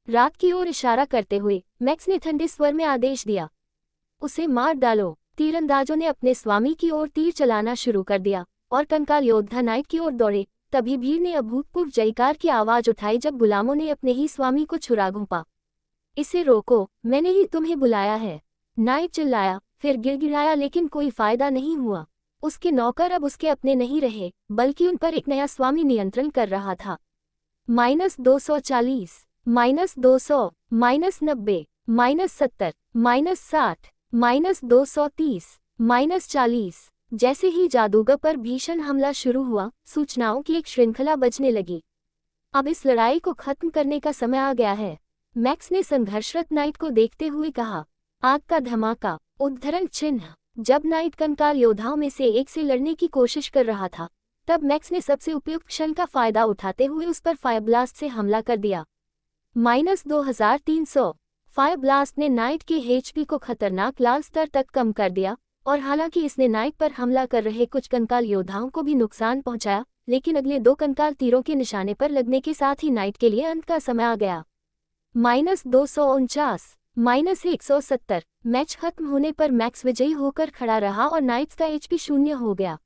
रात की ओर इशारा करते हुए मैक्स ने ठंडे स्वर में आदेश दिया, उसे मार डालो। तीरंदाजों ने अपने स्वामी की ओर तीर चलाना शुरू कर दिया और कंकाल योद्धा नाइट की ओर दौड़े। तभी भीड़ ने अभूतपूर्व जयकार की आवाज उठाई जब गुलामों ने अपने ही स्वामी को छुरा घोंपा। इसे रोको, मैंने ही तुम्हें बुलाया है। नाइट चिल्लाया, फिर गिड़गिड़ाया, लेकिन कोई फायदा नहीं हुआ। उसके नौकर अब उसके अपने नहीं रहे, बल्कि उन पर एक नया स्वामी नियंत्रण कर रहा था। -240, -200, -90, -70, -60, -230, -40। जैसे ही जादूगर पर भीषण हमला शुरू हुआ, सूचनाओं की एक श्रृंखला बजने लगी। अब इस लड़ाई को खत्म करने का समय आ गया है, मैक्स ने संघर्षरत नाइट को देखते हुए कहा। आग का धमाका। उद्धरण चिन्ह। जब नाइट कंकाल योद्धाओं में से एक से लड़ने की कोशिश कर रहा था, तब मैक्स ने सबसे उपयुक्त क्षण का फायदा उठाते हुए उस पर फायर ब्लास्ट से हमला कर दिया। -2300। फायर ब्लास्ट ने नाइट के एचपी को खतरनाक लाल स्तर तक कम कर दिया, और हालांकि इसने नाइट पर हमला कर रहे कुछ कंकाल योद्धाओं को भी नुकसान पहुंचाया, लेकिन अगले 2 कंकाल तीरों के निशाने पर लगने के साथ ही नाइट के लिए अंत का समय आ गया। -249, -170। मैच खत्म होने पर मैक्स विजयी होकर खड़ा रहा और नाइट्स का एचपी शून्य हो गया।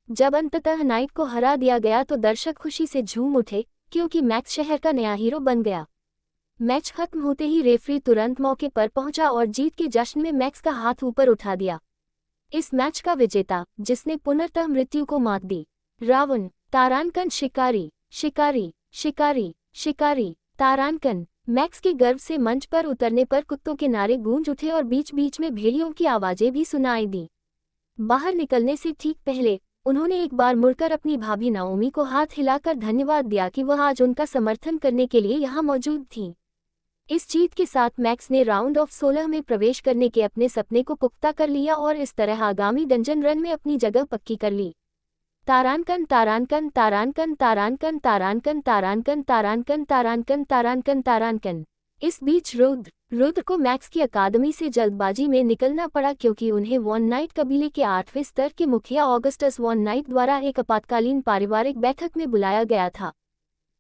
जब अंततः नाइट को हरा दिया गया तो दर्शक खुशी से झूम उठे, क्योंकि मैक्स शहर का नया हीरो बन गया। मैच खत्म होते ही रेफरी तुरंत मौके पर पहुंचा और जीत के जश्न में मैक्स का हाथ ऊपर उठा दिया। इस मैच का विजेता, जिसने पुनर्तः मृत्यु को मात दी। रावण। तारांकन। शिकारी, शिकारी, शिकारी, शिकारी, तारांकन। मैक्स के गर्व से मंच पर उतरने पर कुत्तों के नारे गूंज उठे और बीच बीच में भेड़ियों की आवाजें भी सुनाई दी। बाहर निकलने से ठीक पहले उन्होंने एक बार मुड़कर अपनी भाभी नाओमी को हाथ हिलाकर धन्यवाद दिया कि वह आज उनका समर्थन करने के लिए यहाँ मौजूद थीं। इस जीत के साथ मैक्स ने राउंड ऑफ 16 में प्रवेश करने के अपने सपने को पुख्ता कर लिया और इस तरह आगामी डंजन रन में अपनी जगह पक्की कर ली। तारांकन, तारांकन, तारांकन, तारांकन, तारांकन, तारांकन, तारांकन, तारांकन, तारांकन, तारांकन। इस बीच रुद्र को मैक्स की अकादमी से जल्दबाजी में निकलना पड़ा, क्योंकि उन्हें वॉन नाइट कबीले के 8वें स्तर के मुखिया ऑगस्टस वॉन नाइट द्वारा एक आपातकालीन पारिवारिक बैठक में बुलाया गया था।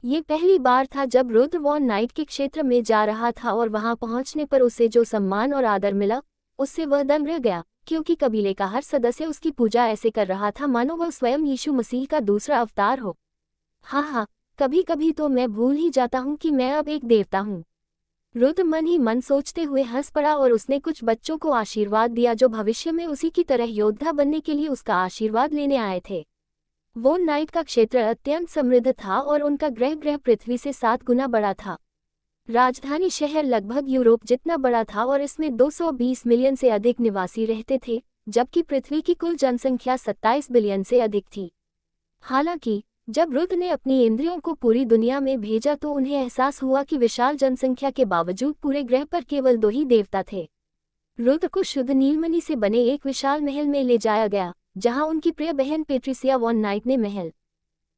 ये पहली बार था जब रुद्र वॉन नाइट के क्षेत्र में जा रहा था, और वहां पहुंचने पर उसे जो सम्मान और आदर मिला, उससे वह दंग रह गया, क्योंकि कबीले का हर सदस्य उसकी पूजा ऐसे कर रहा था मानो वह स्वयं यीशु मसीह का दूसरा अवतार हो। हाँ, कभी कभी तो मैं भूल ही जाता हूँ कि मैं अब एक देवता हूँ। रुद्र मन ही मन सोचते हुए हंस पड़ा और उसने कुछ बच्चों को आशीर्वाद दिया जो भविष्य में उसी की तरह योद्धा बनने के लिए उसका आशीर्वाद लेने आए थे। वॉन नाइट का क्षेत्र अत्यंत समृद्ध था और उनका ग्रह पृथ्वी से 7 गुना बड़ा था। राजधानी शहर लगभग यूरोप जितना बड़ा था और इसमें 220 मिलियन से अधिक निवासी रहते थे, जबकि पृथ्वी की कुल जनसंख्या 27 बिलियन से अधिक थी। हालांकि जब रुद्र ने अपनी इंद्रियों को पूरी दुनिया में भेजा तो उन्हें एहसास हुआ कि विशाल जनसंख्या के बावजूद पूरे ग्रह पर केवल 2 ही देवता थे। रुद्र को शुद्ध नीलमणि से बने एक विशाल महल में ले जाया गया, जहां उनकी प्रिय बहन पेट्रिसिया वॉन नाइट ने महल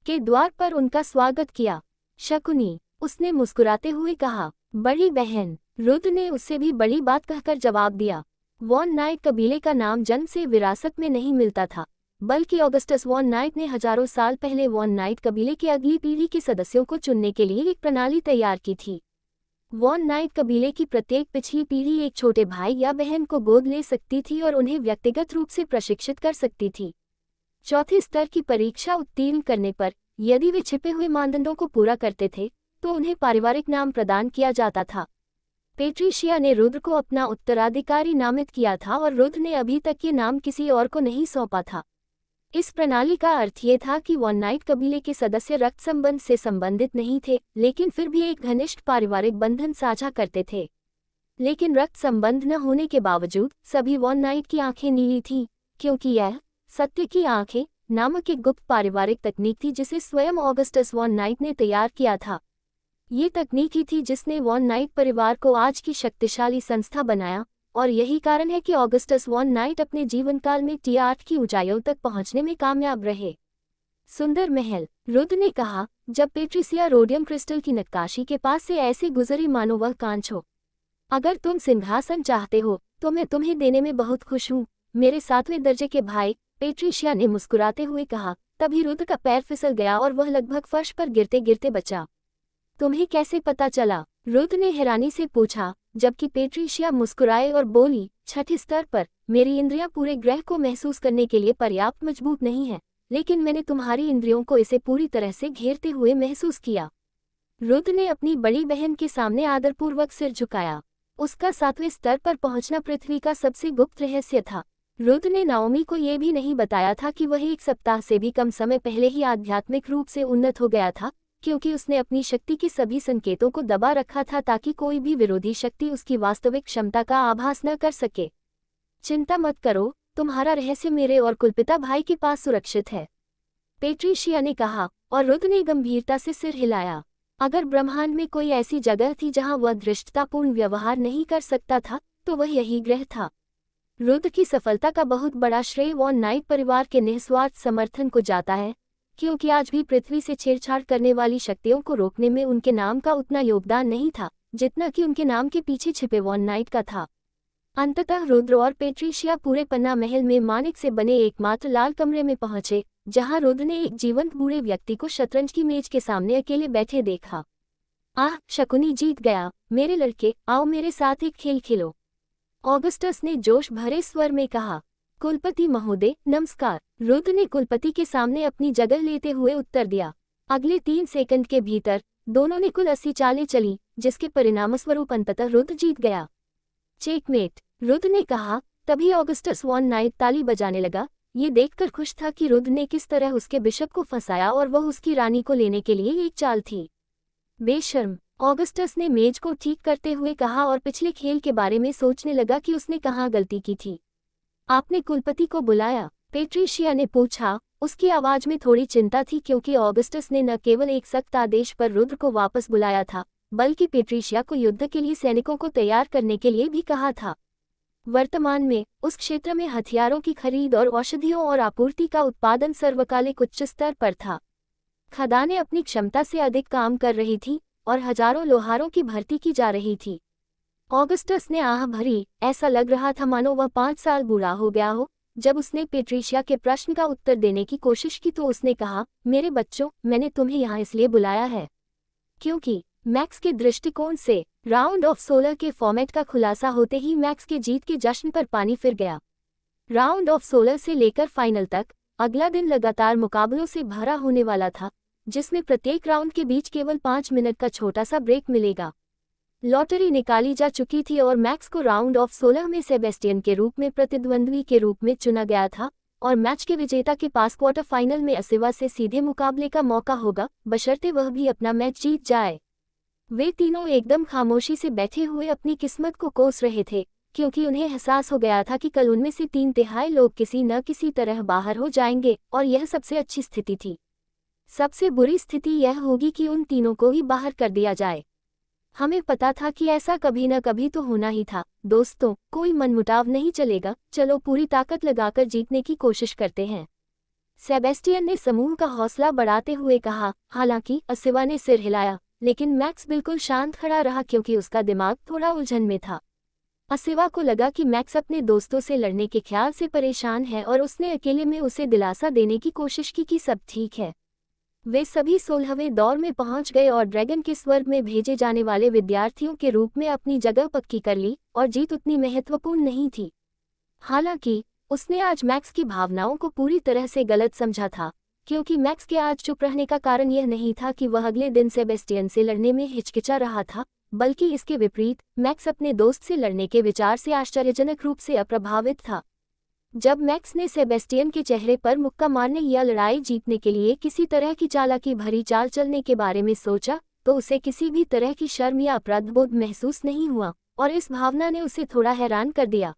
के द्वार पर उनका स्वागत किया। शकुनी, उसने मुस्कुराते हुए कहा। बड़ी बहन, रुद्र ने उससे भी बड़ी बात कहकर जवाब दिया। वॉन नाइट कबीले का नाम जन्म से विरासत में नहीं मिलता था, बल्कि ऑगस्टस वॉन नाइट ने हजारों साल पहले वॉन नाइट कबीले की अगली पीढ़ी के सदस्यों को चुनने के लिए एक प्रणाली तैयार की थी। वॉन नाइट कबीले की प्रत्येक पिछली पीढ़ी एक छोटे भाई या बहन को गोद ले सकती थी और उन्हें व्यक्तिगत रूप से प्रशिक्षित कर सकती थी। चौथे स्तर की परीक्षा उत्तीर्ण करने पर यदि वे छिपे हुए मानदंडों को पूरा करते थे तो उन्हें पारिवारिक नाम प्रदान किया जाता था। पेट्रिशिया ने रुद्र को अपना उत्तराधिकारी नामित किया था और रुद्र ने अभी तक ये नाम किसी और को नहीं सौंपा था। इस प्रणाली का अर्थ ये था कि वन नाइट कबीले के सदस्य रक्त संबंध से संबंधित नहीं थे, लेकिन फिर भी एक घनिष्ठ पारिवारिक बंधन साझा करते थे। लेकिन रक्त संबंध न होने के बावजूद सभी वन नाइट की आंखें नीली थीं, क्योंकि यह सत्य की आंखें नामक एक गुप्त पारिवारिक तकनीक थी जिसे स्वयं ऑगस्टस वन नाइट ने तैयार किया था। ये तकनीक ही थी जिसने वन नाइट परिवार को आज की शक्तिशाली संस्था बनाया, और यही कारण है कि ऑगस्टस वन नाइट अपने जीवनकाल में T8 की ऊंचाइयों तक पहुंचने में कामयाब रहे। सुंदर महल, रुद्र ने कहा, जब पेट्रिसिया रोडियम क्रिस्टल की नक्काशी के पास से ऐसे गुजरी मानो वह कांच हो। अगर तुम सिंहासन चाहते हो तो मैं तुम्हें देने में बहुत खुश हूँ, मेरे 7वें दर्जे के भाई, पेट्रिशिया ने मुस्कुराते हुए कहा। तभी रुद्र का पैर फिसल गया और वह लगभग फर्श पर गिरते गिरते बचा। तुम्हें कैसे पता चला? रुद्र ने हैरानी से पूछा, जबकि पेट्रिशिया मुस्कुराए और बोली, छठे स्तर पर मेरी इंद्रियां पूरे ग्रह को महसूस करने के लिए पर्याप्त मजबूत नहीं है, लेकिन मैंने तुम्हारी इंद्रियों को इसे पूरी तरह से घेरते हुए महसूस किया। रुद्र ने अपनी बड़ी बहन के सामने आदरपूर्वक सिर झुकाया। उसका 7वें स्तर पर पहुंचना पृथ्वी का सबसे गुप्त रहस्य था। रुद्र ने नाओमी को यह भी नहीं बताया था कि वह 1 सप्ताह से भी कम समय पहले ही आध्यात्मिक रूप से उन्नत हो गया था, क्योंकि उसने अपनी शक्ति के सभी संकेतों को दबा रखा था ताकि कोई भी विरोधी शक्ति उसकी वास्तविक क्षमता का आभास न कर सके। चिंता मत करो, तुम्हारा रहस्य मेरे और कुलपिता भाई के पास सुरक्षित है, पेट्रिशिया ने कहा, और रुद्र ने गंभीरता से सिर हिलाया। अगर ब्रह्मांड में कोई ऐसी जगह थी जहां वह धृष्टतापूर्ण व्यवहार नहीं कर सकता था, तो वह यही ग्रह था। रुद्र की सफलता का बहुत बड़ा श्रेय वन नाइट परिवार के निस्वार्थ समर्थन को जाता है, क्योंकि आज भी पृथ्वी से छेड़छाड़ करने वाली शक्तियों को रोकने में उनके नाम का उतना योगदान नहीं था जितना कि उनके नाम के पीछे छिपे वन नाइट का था। अंततः रुद्र और पेट्रिशिया पूरे पन्ना महल में माणिक से बने एकमात्र लाल कमरे में पहुंचे, जहां रुद्र ने एक जीवंत बूढ़े व्यक्ति को शतरंज की मेज के सामने अकेले बैठे देखा। आह, शकुनी जीत गया, मेरे लड़के, आओ मेरे साथ एक खेल खेलो, ऑगस्टस ने जोश भरे स्वर में कहा। कुलपति महोदय, नमस्कार, रुद्र ने कुलपति के सामने अपनी जगह लेते हुए उत्तर दिया। अगले 3 सेकंड के भीतर दोनों ने कुल 80 चालें चली, जिसके परिणामस्वरूप अंततः रुद्र जीत गया। चेकमेट, रुद्र ने कहा। तभी ऑगस्टस वन नाइट ताली बजाने लगा, ये देखकर खुश था कि रुद्र ने किस तरह उसके बिशप को फंसाया और वह उसकी रानी को लेने के लिए एक चाल थी। बेशर्म, ऑगस्टस ने मेज को ठीक करते हुए कहा और पिछले खेल के बारे में सोचने लगा कि उसने कहाँ गलती की थी। आपने कुलपति को बुलाया? पेट्रिशिया ने पूछा। उसकी आवाज में थोड़ी चिंता थी, क्योंकि ऑगस्टस ने न केवल एक सख्त आदेश पर रुद्र को वापस बुलाया था, बल्कि पेट्रिशिया को युद्ध के लिए सैनिकों को तैयार करने के लिए भी कहा था। वर्तमान में उस क्षेत्र में हथियारों की खरीद और औषधियों और आपूर्ति का उत्पादन सर्वकालिक उच्च स्तर पर था। खदानें अपनी क्षमता से अधिक काम कर रही थीं और हजारों लोहारों की भर्ती की जा रही थी। ऑगस्टस ने आह भरी, ऐसा लग रहा था मानो वह 5 साल बूढ़ा हो गया हो। जब उसने पेट्रिशिया के प्रश्न का उत्तर देने की कोशिश की तो उसने कहा, मेरे बच्चों, मैंने तुम्हें यहाँ इसलिए बुलाया है क्योंकि मैक्स के दृष्टिकोण से राउंड ऑफ 16 के फॉर्मेट का खुलासा होते ही मैक्स के जीत के जश्न पर पानी फिर गया। राउंड ऑफ 16 से लेकर फाइनल तक अगला दिन लगातार मुकाबलों से भरा होने वाला था, जिसमें प्रत्येक राउंड के बीच केवल 5 मिनट का छोटा सा ब्रेक मिलेगा। लॉटरी निकाली जा चुकी थी और मैक्स को राउंड ऑफ 16 में सेबेस्टियन के रूप में प्रतिद्वंद्वी के रूप में चुना गया था, और मैच के विजेता के पास क्वार्टर फाइनल में असिवा से सीधे मुकाबले का मौका होगा, बशर्ते वह भी अपना मैच जीत जाए। वे तीनों एकदम खामोशी से बैठे हुए अपनी किस्मत को कोस रहे थे, क्योंकि उन्हें एहसास हो गया था कि कल उनमें से 3/3 लोग किसी न किसी तरह बाहर हो जाएंगे, और यह सबसे अच्छी स्थिति थी। सबसे बुरी स्थिति यह होगी कि उन तीनों को ही बाहर कर दिया जाए। हमें पता था कि ऐसा कभी न कभी तो होना ही था। दोस्तों, कोई मनमुटाव नहीं चलेगा, चलो पूरी ताकत लगाकर जीतने की कोशिश करते हैं, सेबेस्टियन ने समूह का हौसला बढ़ाते हुए कहा। हालांकि असिवा ने सिर हिलाया, लेकिन मैक्स बिल्कुल शांत खड़ा रहा, क्योंकि उसका दिमाग थोड़ा उलझन में था। असिवा को लगा कि मैक्स अपने दोस्तों से लड़ने के ख्याल से परेशान है, और उसने अकेले में उसे दिलासा देने की कोशिश की कि सब ठीक है। वे सभी 16वें दौर में पहुंच गए और ड्रैगन के स्वर्ग में भेजे जाने वाले विद्यार्थियों के रूप में अपनी जगह पक्की कर ली, और जीत उतनी महत्वपूर्ण नहीं थी। हालांकि उसने आज मैक्स की भावनाओं को पूरी तरह से गलत समझा था, क्योंकि मैक्स के आज चुप रहने का कारण यह नहीं था कि वह अगले दिन सेबेस्टियन से लड़ने में हिचकिचा रहा था, बल्कि इसके विपरीत मैक्स अपने दोस्त से लड़ने के विचार से आश्चर्यजनक रूप से अप्रभावित था। जब मैक्स ने सेबेस्टियन के चेहरे पर मुक्का मारने या लड़ाई जीतने के लिए किसी तरह की चालाकी भरी चाल चलने के बारे में सोचा, तो उसे किसी भी तरह की शर्म या अपराधबोध महसूस नहीं हुआ, और इस भावना ने उसे थोड़ा हैरान कर दिया।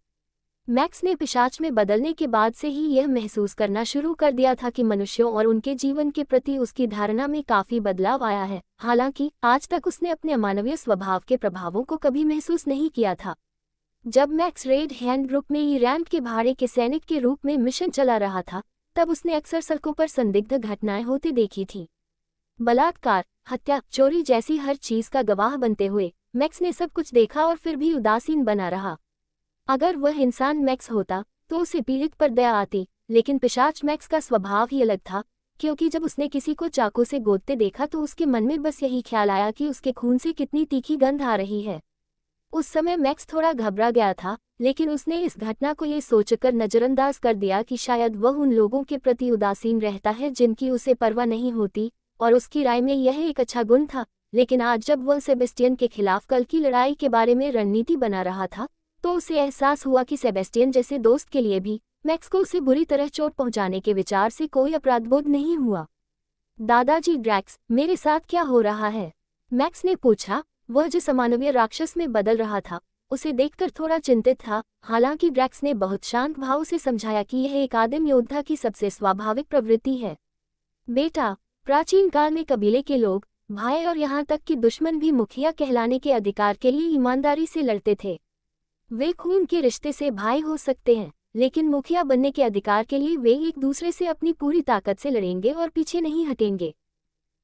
मैक्स ने पिशाच में बदलने के बाद से ही यह महसूस करना शुरू कर दिया था कि मनुष्यों और उनके जीवन के प्रति उसकी धारणा में काफी बदलाव आया है। हालांकि आज तक उसने अपने अमानवीय स्वभाव के प्रभावों को कभी महसूस नहीं किया था। जब मैक्स रेड हैंड ग्रुप में ईरान के भाड़े के सैनिक के रूप में मिशन चला रहा था, तब उसने अक्सर सड़कों पर संदिग्ध घटनाएं होती देखी थी। बलात्कार, हत्या, चोरी जैसी हर चीज का गवाह बनते हुए मैक्स ने सब कुछ देखा और फिर भी उदासीन बना रहा। अगर वह इंसान मैक्स होता तो उसे पीड़ित पर दया आती, लेकिन पिशाच मैक्स का स्वभाव ही अलग था, क्योंकि जब उसने किसी को चाकू से गोदते देखा तो उसके मन में बस यही ख्याल आया कि उसके खून से कितनी तीखी गंध आ रही है। उस समय मैक्स थोड़ा घबरा गया था, लेकिन उसने इस घटना को ये सोचकर नजरअंदाज कर दिया कि शायद वह उन लोगों के प्रति उदासीन रहता है जिनकी उसे परवाह नहीं होती, और उसकी राय में यह एक अच्छा गुण था। लेकिन आज जब वह सेबेस्टियन के खिलाफ कल की लड़ाई के बारे में रणनीति बना रहा था, तो उसे एहसास हुआ कि सेबेस्टियन जैसे दोस्त के लिए भी मैक्स को उसे बुरी तरह चोट पहुंचाने के विचार से कोई अपराधबोध नहीं हुआ। दादाजी ड्रैक्स, मेरे साथ क्या हो रहा है? मैक्स ने पूछा। वह जिस अमानवीय राक्षस में बदल रहा था, उसे देखकर थोड़ा चिंतित था। हालांकि ड्रैक्स ने बहुत शांत भाव से समझाया कि यह एक आदिम योद्धा की सबसे स्वाभाविक प्रवृत्ति है। बेटा, प्राचीन काल में कबीले के लोग, भाई और यहाँ तक कि दुश्मन भी मुखिया कहलाने के अधिकार के लिए ईमानदारी से लड़ते थे। वे खून के रिश्ते से भाई हो सकते हैं, लेकिन मुखिया बनने के अधिकार के लिए वे एक दूसरे से अपनी पूरी ताकत से लड़ेंगे और पीछे नहीं हटेंगे।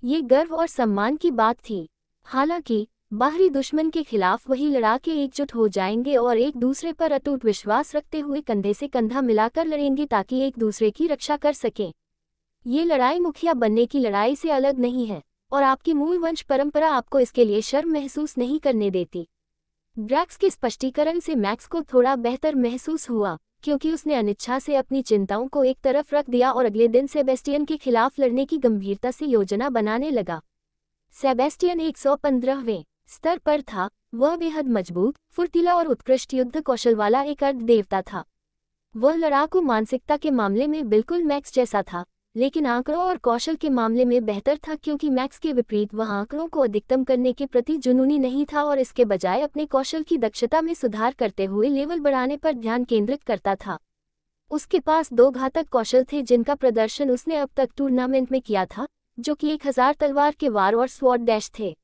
ये गर्व और सम्मान की बात थी। हालांकि बाहरी दुश्मन के खिलाफ वही लड़ा के एकजुट हो जाएंगे और एक दूसरे पर अटूट विश्वास रखते हुए कंधे से कंधा मिलाकर लड़ेंगे ताकि एक दूसरे की रक्षा कर सकें। ये लड़ाई मुखिया बनने की लड़ाई से अलग नहीं है, और आपकी मूल वंश परंपरा आपको इसके लिए शर्म महसूस नहीं करने देती। ड्रैक्स के स्पष्टीकरण से मैक्स को थोड़ा बेहतर महसूस हुआ, क्योंकि उसने अनिच्छा से अपनी चिंताओं को एक तरफ रख दिया और अगले दिन सेबेस्टियन के खिलाफ लड़ने की गंभीरता से योजना बनाने लगा। सेबेस्टियन 115वें स्तर पर था। वह बेहद मजबूत, फुर्तीला और उत्कृष्ट युद्ध कौशल वाला एक अर्ध देवता था। वह लड़ाकू मानसिकता के मामले में बिल्कुल मैक्स जैसा था, लेकिन आंकड़ों और कौशल के मामले में बेहतर था, क्योंकि मैक्स के विपरीत वह आंकड़ों को अधिकतम करने के प्रति जुनूनी नहीं था और इसके बजाय अपने कौशल की दक्षता में सुधार करते हुए लेवल बढ़ाने पर ध्यान केंद्रित करता था। उसके पास 2 घातक कौशल थे जिनका प्रदर्शन उसने अब तक टूर्नामेंट में किया था, जो कि 1000 तलवार के वार और स्वॉर्ड डैश थे।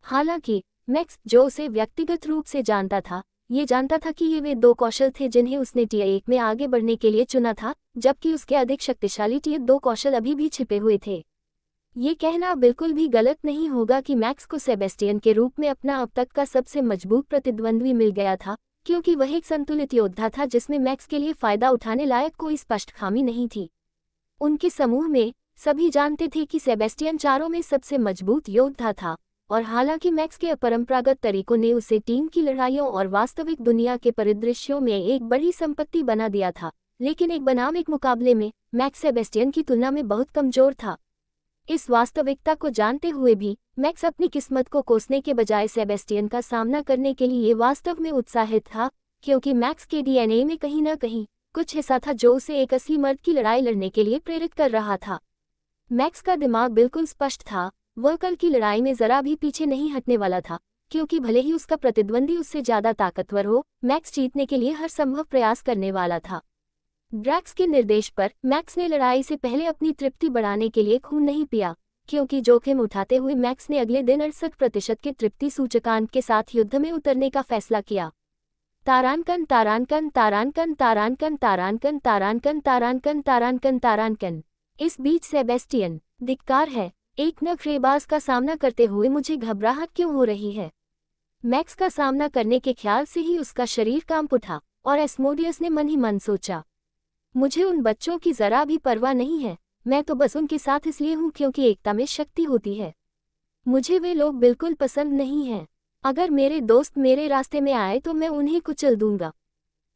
हालांकि मैक्स, जो उसे व्यक्तिगत रूप से जानता था, ये जानता था कि ये वे 2 कौशल थे जिन्हें उसने टियर 1 में आगे बढ़ने के लिए चुना था, जबकि उसके अधिक शक्तिशाली टियर 2 कौशल अभी भी छिपे हुए थे। ये कहना बिल्कुल भी गलत नहीं होगा कि मैक्स को सेबेस्टियन के रूप में अपना अब तक का सबसे मजबूत प्रतिद्वंद्वी मिल गया था, क्योंकि वह एक संतुलित योद्धा था जिसमें मैक्स के लिए फायदा उठाने लायक कोई स्पष्ट खामी नहीं थी। उनके समूह में सभी जानते थे कि सेबेस्टियन चारों में सबसे मजबूत योद्धा था, और हालांकि मैक्स के अपरंपरागत तरीकों ने उसे टीम की लड़ाइयों और वास्तविक दुनिया के परिदृश्यों में एक बड़ी संपत्ति बना दिया था, लेकिन एक बनाम एक मुकाबले में मैक्स सेबेस्टियन की तुलना में बहुत कमजोर था। इस वास्तविकता को जानते हुए भी मैक्स अपनी किस्मत को कोसने के बजाय सेबेस्टियन का सामना करने के लिए वास्तव में उत्साहित था, क्योंकि मैक्स के डीएनए में कहीं न कहीं कुछ हिस्सा था जो उसे एक असली मर्द की लड़ाई लड़ने के लिए प्रेरित कर रहा था। मैक्स का दिमाग बिल्कुल स्पष्ट था। वह कल की लड़ाई में जरा भी पीछे नहीं हटने वाला था, क्योंकि भले ही उसका प्रतिद्वंदी उससे ज्यादा ताकतवर हो, मैक्स जीतने के लिए हर संभव प्रयास करने वाला था। ड्रैक्स के निर्देश पर मैक्स ने लड़ाई से पहले अपनी तृप्ति बढ़ाने के लिए खून नहीं पिया, क्योंकि जोखिम उठाते हुए मैक्स ने अगले दिन 68% के तृप्ति सूचकांक के साथ युद्ध में उतरने का फैसला किया। तारांकन तारांकन तारांकन तारांकन तारांकन तारांकन तारांकन तारांकन तारांकन। इस बीच सेबेस्टियन, धिक्कार है, एक नखरेबाज का सामना करते हुए मुझे घबराहट क्यों हो रही है? मैक्स का सामना करने के ख्याल से ही उसका शरीर कांप उठा, और एस्मोडियस ने मन ही मन सोचा, मुझे उन बच्चों की जरा भी परवाह नहीं है, मैं तो बस उनके साथ इसलिए हूँ क्योंकि एकता में शक्ति होती है। मुझे वे लोग बिल्कुल पसंद नहीं हैं। अगर मेरे दोस्त मेरे रास्ते में आए तो मैं उन्हें कुचल दूंगा।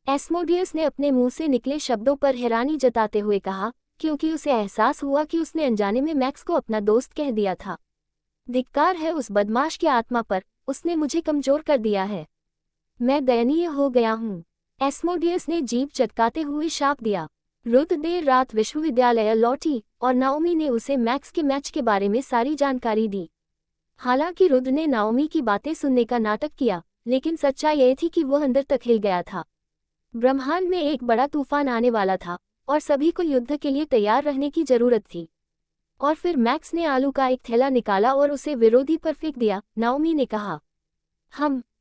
एस्मोडियस ने अपने मुंह से निकले शब्दों पर हैरानी जताते हुए कहा, क्योंकि उसे एहसास हुआ कि उसने अनजाने में मैक्स को अपना दोस्त कह दिया था। धिक्कार है उस बदमाश की आत्मा पर, उसने मुझे कमजोर कर दिया है। मैं दयनीय हो गया हूँ। एस्मोडियस ने जीभ चटकाते हुए शाप दिया। रुद देर रात विश्वविद्यालय लौटी और नाओमी ने उसे मैक्स के मैच के बारे में सारी जानकारी दी। हालांकि रुद ने नाओमी की बातें सुनने का नाटक किया, लेकिन सच्चाई ये थी कि वह अंदर तक हिल गया था। ब्रह्मांड में एक बड़ा तूफान आने वाला था और सभी को युद्ध के लिए तैयार रहने की जरूरत थी। और फिर मैक्स ने आलू का एक थैला निकाला और उसे विरोधी पर फेंक दिया, नाओमी ने कहा।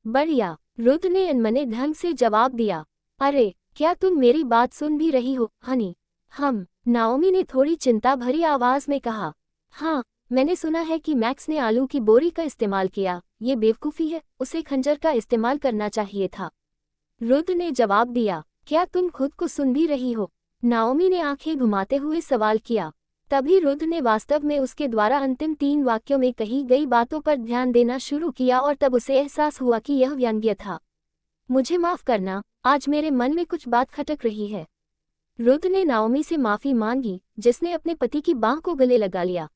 बढ़िया, रुद ने अनमने ढंग से जवाब दिया। अरे, क्या तुम मेरी बात सुन भी रही हो, हनी? नाओमी ने थोड़ी चिंता भरी आवाज में कहा। हाँ, मैंने सुना है कि मैक्स ने आलू की बोरी का इस्तेमाल किया। ये बेवकूफ़ी है, उसे खंजर का इस्तेमाल करना चाहिए था। रुद ने जवाब दिया। क्या तुम खुद को सुन भी रही हो? नाओमी ने आंखें घुमाते हुए सवाल किया। तभी रुद ने वास्तव में उसके द्वारा अंतिम 3 वाक्यों में कही गई बातों पर ध्यान देना शुरू किया और तब उसे एहसास हुआ कि यह व्यंग्य था। मुझे माफ़ करना, आज मेरे मन में कुछ बात खटक रही है। रुद ने नाओमी से माफ़ी मांगी, जिसने अपने पति की बांह को गले लगा लिया।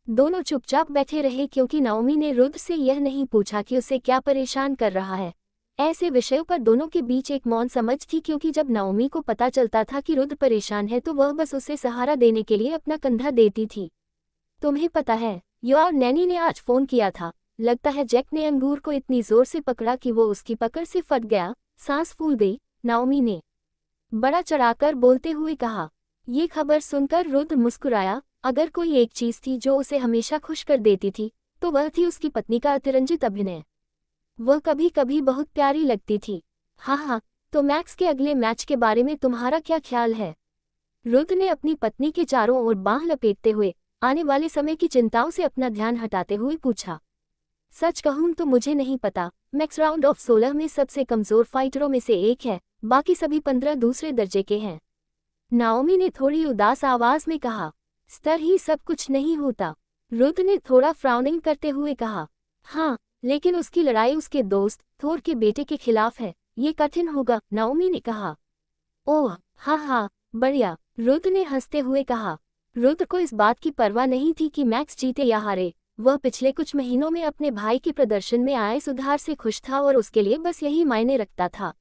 दोनों चुपचाप बैठे रहे क्योंकि नाओमी ने रुद से यह नहीं पूछा कि उसे क्या परेशान कर रहा है। ऐसे विषयों पर दोनों के बीच एक मौन समझ थी, क्योंकि जब नाओमी को पता चलता था कि रुद परेशान है तो वह बस उसे सहारा देने के लिए अपना कंधा देती थी। तुम्हें पता है, योआर नैनी ने आज फ़ोन किया था। लगता है जैक ने अंगूर को इतनी जोर से पकड़ा कि वो उसकी पकड़ से फट गया। सांस फूल गई, नाओमी ने बड़ा चढ़ाकर बोलते हुए कहा। ये खबर सुनकर रुद मुस्कुराया। अगर कोई एक चीज़ थी जो उसे हमेशा खुश कर देती थी, तो वह थी उसकी पत्नी का अतिरंजित अभिनय। वह कभी कभी बहुत प्यारी लगती थी। हाँ, तो मैक्स के अगले मैच के बारे में तुम्हारा क्या ख्याल है? रुद ने अपनी पत्नी के चारों ओर बांह लपेटते हुए आने वाले समय की चिंताओं से अपना ध्यान हटाते हुए पूछा। सच कहूं तो मुझे नहीं पता। मैक्स राउंड ऑफ 16 में सबसे कमज़ोर फाइटरों में से एक है, बाकी सभी 15 दूसरे दर्जे के हैं। नाओमी ने थोड़ी उदास आवाज में कहा। स्तर ही सब कुछ नहीं होता, रुद ने थोड़ा फ्राउनिंग करते हुए कहा। हाँ, लेकिन उसकी लड़ाई उसके दोस्त थोर के बेटे के खिलाफ है। ये कठिन होगा, नाओमी ने कहा। ओह, हाँ, बढ़िया, रुद ने हंसते हुए कहा। रुद को इस बात की परवाह नहीं थी कि मैक्स जीते या हारे। वह पिछले कुछ महीनों में अपने भाई के प्रदर्शन में आए सुधार से खुश था और उसके लिए बस यही मायने रखता था।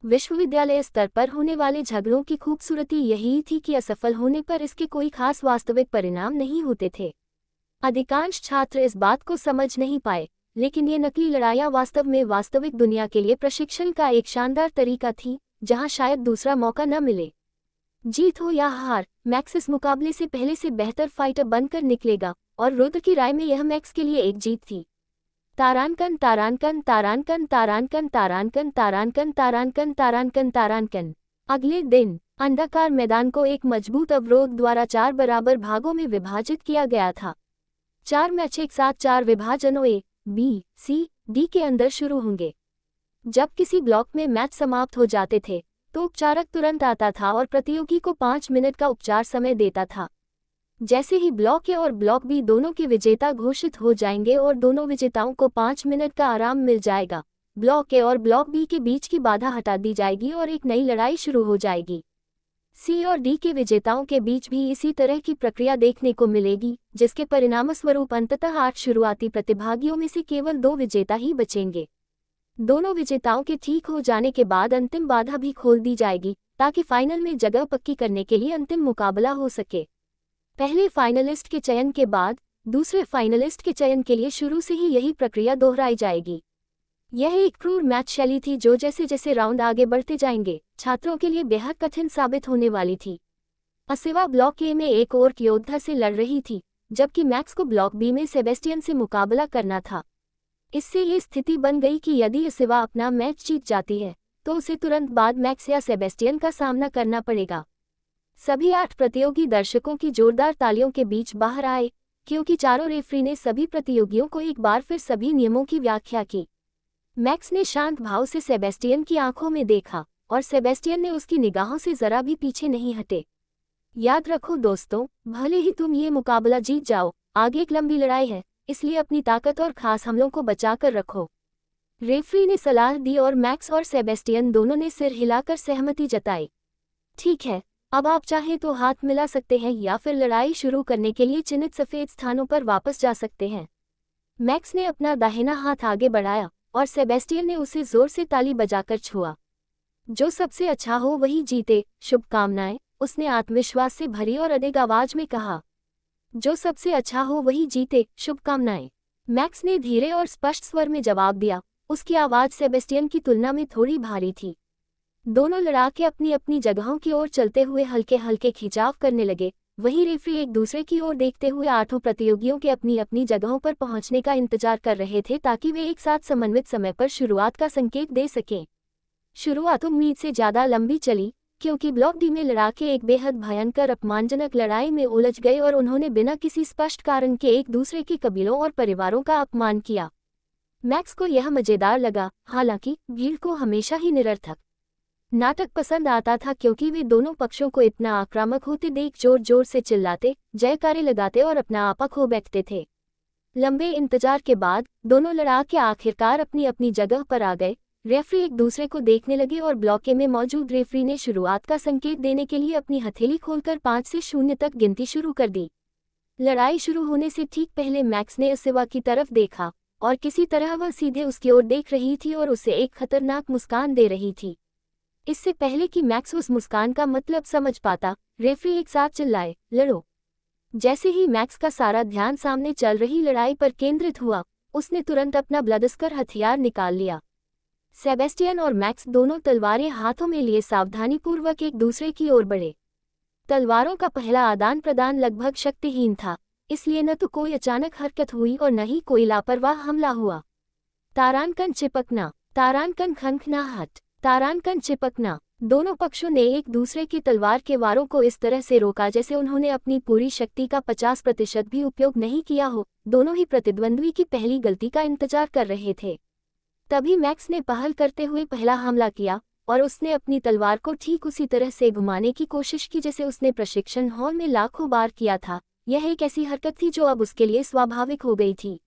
विश्वविद्यालय स्तर पर होने वाले झगड़ों की खूबसूरती यही थी कि असफल होने पर इसके कोई खास वास्तविक परिणाम नहीं होते थे। अधिकांश छात्र इस बात को समझ नहीं पाए, लेकिन ये नकली लड़ाइयाँ वास्तव में वास्तविक दुनिया के लिए प्रशिक्षण का एक शानदार तरीका थी, जहाँ शायद दूसरा मौका न मिले। जीत हो या हार, मैक्स इस मुकाबले से पहले से बेहतर फाइटर बनकर निकलेगा, और रुद की राय में यह मैक्स के लिए एक जीत थी। तारांकन तारांकन तारांकन तारांकन तारांकन तारांकन तारांकन तारांकन तारांकन। अगले दिन अंडाकार मैदान को एक मजबूत अवरोध द्वारा 4 बराबर भागों में विभाजित किया गया था। 4 मैच एक साथ 4 विभाजनों ए, बी, सी, डी के अंदर शुरू होंगे। जब किसी ब्लॉक में मैच समाप्त हो जाते थे, तो उपचारक तुरंत आता था और प्रतियोगी को 5 मिनट का उपचार समय देता था। जैसे ही ब्लॉक ए और ब्लॉक बी दोनों के विजेता घोषित हो जाएंगे और दोनों विजेताओं को 5 मिनट का आराम मिल जाएगा, ब्लॉक ए और ब्लॉक बी के बीच की बाधा हटा दी जाएगी और एक नई लड़ाई शुरू हो जाएगी। सी और डी के विजेताओं के बीच भी इसी तरह की प्रक्रिया देखने को मिलेगी, जिसके परिणामस्वरूप अंततः 8 शुरुआती प्रतिभागियों में से केवल 2 विजेता ही बचेंगे। दोनों विजेताओं के ठीक हो जाने के बाद अंतिम बाधा भी खोल दी जाएगी, ताकि फाइनल में जगह पक्की करने के लिए अंतिम मुकाबला हो सके। पहले फाइनलिस्ट के चयन के बाद दूसरे फाइनलिस्ट के चयन के लिए शुरू से ही यही प्रक्रिया दोहराई जाएगी। यह एक क्रूर मैच शैली थी जो जैसे जैसे राउंड आगे बढ़ते जाएंगे, छात्रों के लिए बेहद कठिन साबित होने वाली थी। असिवा ब्लॉक ए में एक और योद्धा से लड़ रही थी, जबकि मैक्स को ब्लॉक बी में सेबेस्टियन से मुकाबला करना था। इससे ये स्थिति बन गई कि यदि असिवा अपना मैच जीत जाती है, तो उसे तुरंत बाद मैक्स या सेबेस्टियन का सामना करना पड़ेगा। सभी 8 प्रतियोगी दर्शकों की जोरदार तालियों के बीच बाहर आए, क्योंकि चारों रेफरी ने सभी प्रतियोगियों को एक बार फिर सभी नियमों की व्याख्या की। मैक्स ने शांत भाव से सेबेस्टियन की आंखों में देखा, और सेबेस्टियन ने उसकी निगाहों से जरा भी पीछे नहीं हटे। याद रखो दोस्तों, भले ही तुम ये मुकाबला जीत जाओ, आगे एक लंबी लड़ाई है, इसलिए अपनी ताकत और खास हमलों को बचा कर रखो। रेफरी ने सलाह दी और मैक्स और सेबेस्टियन दोनों ने सिर हिलाकर सहमति जताई। ठीक है, अब आप चाहें तो हाथ मिला सकते हैं या फिर लड़ाई शुरू करने के लिए चिन्हित सफ़ेद स्थानों पर वापस जा सकते हैं। मैक्स ने अपना दाहिना हाथ आगे बढ़ाया और सेबेस्टियन ने उसे जोर से ताली बजाकर छुआ। जो सबसे अच्छा हो वही जीते, शुभकामनाएं, उसने आत्मविश्वास से भरी और अडिग आवाज में कहा। जो सबसे अच्छा हो वही जीते, शुभकामनाएं, मैक्स ने धीरे और स्पष्ट स्वर में जवाब दिया। उसकी आवाज़ सेबेस्टियन की तुलना में थोड़ी भारी थी। दोनों लड़ाके अपनी अपनी जगहों की ओर चलते हुए हल्के हल्के खिंचाव करने लगे। वहीं रेफरी एक दूसरे की ओर देखते हुए आठों प्रतियोगियों के अपनी अपनी जगहों पर पहुंचने का इंतजार कर रहे थे ताकि वे एक साथ समन्वित समय पर शुरुआत का संकेत दे सकें। शुरुआत उम्मीद से ज़्यादा लंबी चली, क्योंकि ब्लॉक डी में लड़ाके एक बेहद भयंकर अपमानजनक लड़ाई में उलझ गए और उन्होंने बिना किसी स्पष्ट कारण के एक दूसरे के कबीलों और परिवारों का अपमान किया। मैक्स को यह मज़ेदार लगा, हालांकि भीड़ को हमेशा ही निरर्थक नाटक पसंद आता था, क्योंकि वे दोनों पक्षों को इतना आक्रामक होते देख जोर जोर से चिल्लाते, जयकारे लगाते और अपना आपा खो बैठते थे। लंबे इंतजार के बाद दोनों लड़ाके आखिरकार अपनी अपनी जगह पर आ गए। रेफरी एक दूसरे को देखने लगे और ब्लॉके में मौजूद रेफरी ने शुरुआत का संकेत देने के लिए अपनी हथेली खोलकर 5 से 0 तक गिनती शुरू कर दी। लड़ाई शुरू होने से ठीक पहले मैक्स ने सिवा की तरफ देखा और किसी तरह वह सीधे उसकी ओर देख रही थी और उसे एक खतरनाक मुस्कान दे रही थी। इससे पहले कि मैक्स उस मुस्कान का मतलब समझ पाता, रेफरी एक साथ चिल्लाए, लड़ो। जैसे ही मैक्स का सारा ध्यान सामने चल रही लड़ाई पर केंद्रित हुआ, उसने तुरंत अपना ब्लडस्कर हथियार निकाल लिया। सेबेस्टियन और मैक्स दोनों तलवारें हाथों में लिए सावधानीपूर्वक एक दूसरे की ओर बढ़े। तलवारों का पहला आदान प्रदान लगभग शक्तिहीन था, इसलिए न तो कोई अचानक हरकत हुई और न ही कोई लापरवाह हमला हुआ। तारानकन चिपकना, तारानकन खनखनाहट, तारानकन चिपकना। दोनों पक्षों ने एक दूसरे की तलवार के वारों को इस तरह से रोका जैसे उन्होंने अपनी पूरी शक्ति का 50% भी उपयोग नहीं किया हो। दोनों ही प्रतिद्वंद्वी की पहली गलती का इंतजार कर रहे थे। तभी मैक्स ने पहल करते हुए पहला हमला किया और उसने अपनी तलवार को ठीक उसी तरह से घुमाने की कोशिश की जैसे उसने प्रशिक्षण हॉल में लाखों बार किया था। यह एक ऐसी हरकत थी जो अब उसके लिए स्वाभाविक हो गई थी।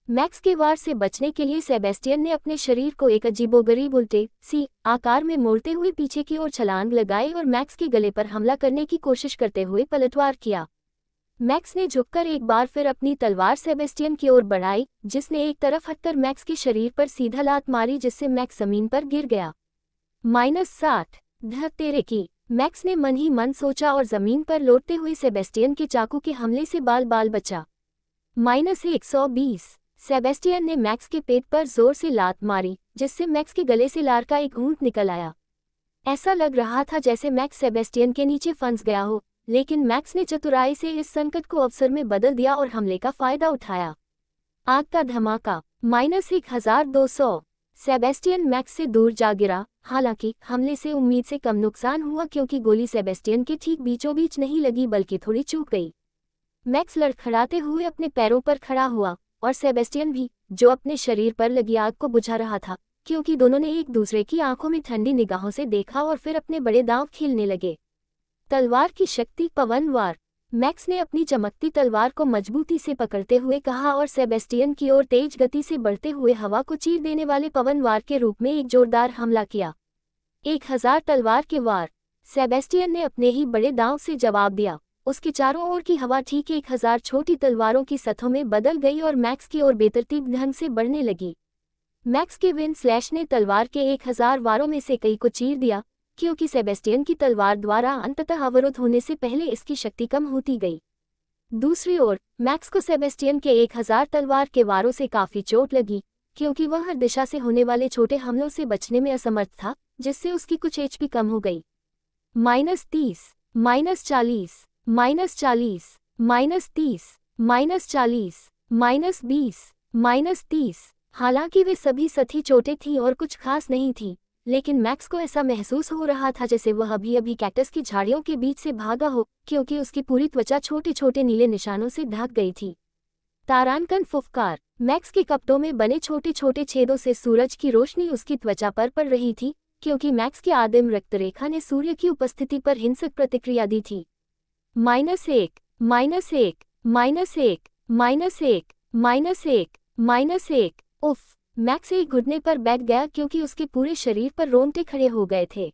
मैक्स के वार से बचने के लिए सेबेस्टियन ने अपने शरीर को एक अजीबोगरीब उल्टे सी आकार में मोड़ते हुए पीछे की ओर छलांग लगाई और मैक्स के गले पर हमला करने की कोशिश करते हुए पलटवार किया। मैक्स ने झुककर एक बार फिर अपनी तलवार सेबेस्टियन की ओर बढ़ाई, जिसने एक तरफ हटकर मैक्स के शरीर पर सीधा लात मारी जिससे मैक्स जमीन पर गिर गया। -60 धत तेरे की, मैक्स ने मन ही मन सोचा और जमीन पर लौटते हुए सेबेस्टियन के चाकू के हमले से बाल बाल बचा। -120 सेबेस्टियन ने मैक्स के पेट पर जोर से लात मारी, जिससे मैक्स के गले से लार का एक घूंट निकल आया। ऐसा लग रहा था जैसे मैक्स सेबेस्टियन के नीचे फंस गया हो, लेकिन मैक्स ने चतुराई से इस संकट को अवसर में बदल दिया और हमले का फायदा उठाया। आग का धमाका, -1200 सेबेस्टियन मैक्स से दूर जा गिरा। हालांकि हमले से उम्मीद से कम नुकसान हुआ, क्योंकि गोली सेबेस्टियन के ठीक बीचों बीच नहीं लगी बल्कि थोड़ी चूक गई। मैक्स लड़खड़ाते हुए अपने पैरों पर खड़ा हुआ और सेबेस्टियन भी, जो अपने शरीर पर लगी आग को बुझा रहा था, क्योंकि दोनों ने एक दूसरे की आंखों में ठंडी निगाहों से देखा और फिर अपने बड़े दांव खीलने लगे। तलवार की शक्ति, पवन वार। मैक्स ने अपनी चमकती तलवार को मजबूती से पकड़ते हुए कहा और सेबेस्टियन की ओर तेज गति से बढ़ते हुए हवा को चीर देने वाले पवन वार के रूप में एक जोरदार हमला किया। 1000 तलवार के वार। सेबेस्टियन ने अपने ही बड़े दांव से जवाब दिया। उसके चारों ओर की हवा ठीक 1000 छोटी तलवारों की सतहों में बदल गई और मैक्स की ओर बेतरतीब ढंग से बढ़ने लगी। मैक्स के विंड स्लैश ने तलवार के 1000 वारों में से कई को चीर दिया, क्योंकि सेबेस्टियन की तलवार द्वारा अंततः अवरुद्ध होने से पहले इसकी शक्ति कम होती गई। दूसरी ओर मैक्स को सेबेस्टियन के 1000 तलवार के वारों से काफी चोट लगी, क्योंकि वह हर दिशा से होने वाले छोटे हमलों से बचने में असमर्थ था, जिससे उसकी कुछ एचपी कम हो गई। -30, -40, -40, -30, -40, -20, -30। हालांकि वे सभी सही चोटें थीं और कुछ खास नहीं थी, लेकिन मैक्स को ऐसा महसूस हो रहा था जैसे वह अभी अभी कैक्टस की झाड़ियों के बीच से भागा हो, क्योंकि उसकी पूरी त्वचा छोटे छोटे नीले निशानों से ढक गई थी। तारानकन फुफकार। मैक्स के कपड़ों में बने छोटे छोटे छेदों से सूरज की रोशनी उसकी त्वचा पर पड़ रही थी, क्योंकि मैक्स की आदिम रक्तरेखा ने सूर्य की उपस्थिति पर हिंसक प्रतिक्रिया दी थी। -1, -1, -1, -1, -1, -1। उफ, मैक्स एक घुटने पर बैठ गया क्योंकि उसके पूरे शरीर पर रोंगटे खड़े हो गए थे।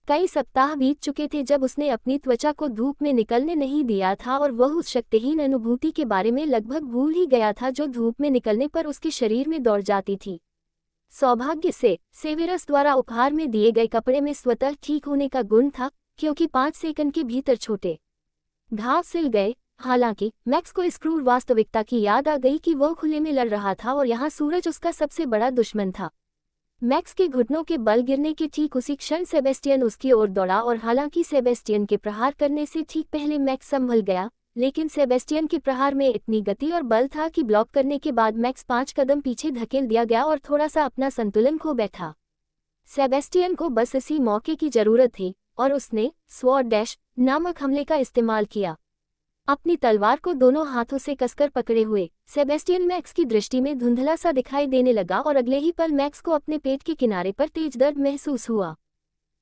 कई सप्ताह बीत चुके थे जब उसने अपनी त्वचा को धूप में निकलने नहीं दिया था और वह उस शक्तिहीन अनुभूति के बारे में लगभग भूल ही गया था जो धूप में निकलने पर उसके शरीर में दौड़ जाती थी। सौभाग्य से सेवेरस द्वारा उपहार में दिए गए कपड़े में स्वतः ठीक होने का गुण था, क्योंकि 5 सेकंड के भीतर छोटे घाव सिल गए। हालांकि मैक्स को इस क्रूर वास्तविकता की याद आ गई कि वह खुले में लड़ रहा था और यहाँ सूरज उसका सबसे बड़ा दुश्मन था। मैक्स के घुटनों के बल गिरने के ठीक उसी क्षण सेबेस्टियन उसकी ओर दौड़ा और हालांकि सेबेस्टियन के प्रहार करने से ठीक पहले मैक्स संभल गया, लेकिन सेबेस्टियन के प्रहार में इतनी गति और बल था कि ब्लॉक करने के बाद मैक्स 5 कदम पीछे धकेल दिया गया और थोड़ा सा अपना संतुलन खो बैठा। सेबेस्टियन को बस इसी मौके की जरूरत थी और उसने स्वॉर्ड डैश नामक हमले का इस्तेमाल किया। अपनी तलवार को दोनों हाथों से कसकर पकड़े हुए सेबेस्टियन मैक्स की दृष्टि में धुंधला सा दिखाई देने लगा और अगले ही पल मैक्स को अपने पेट के किनारे पर तेज दर्द महसूस हुआ।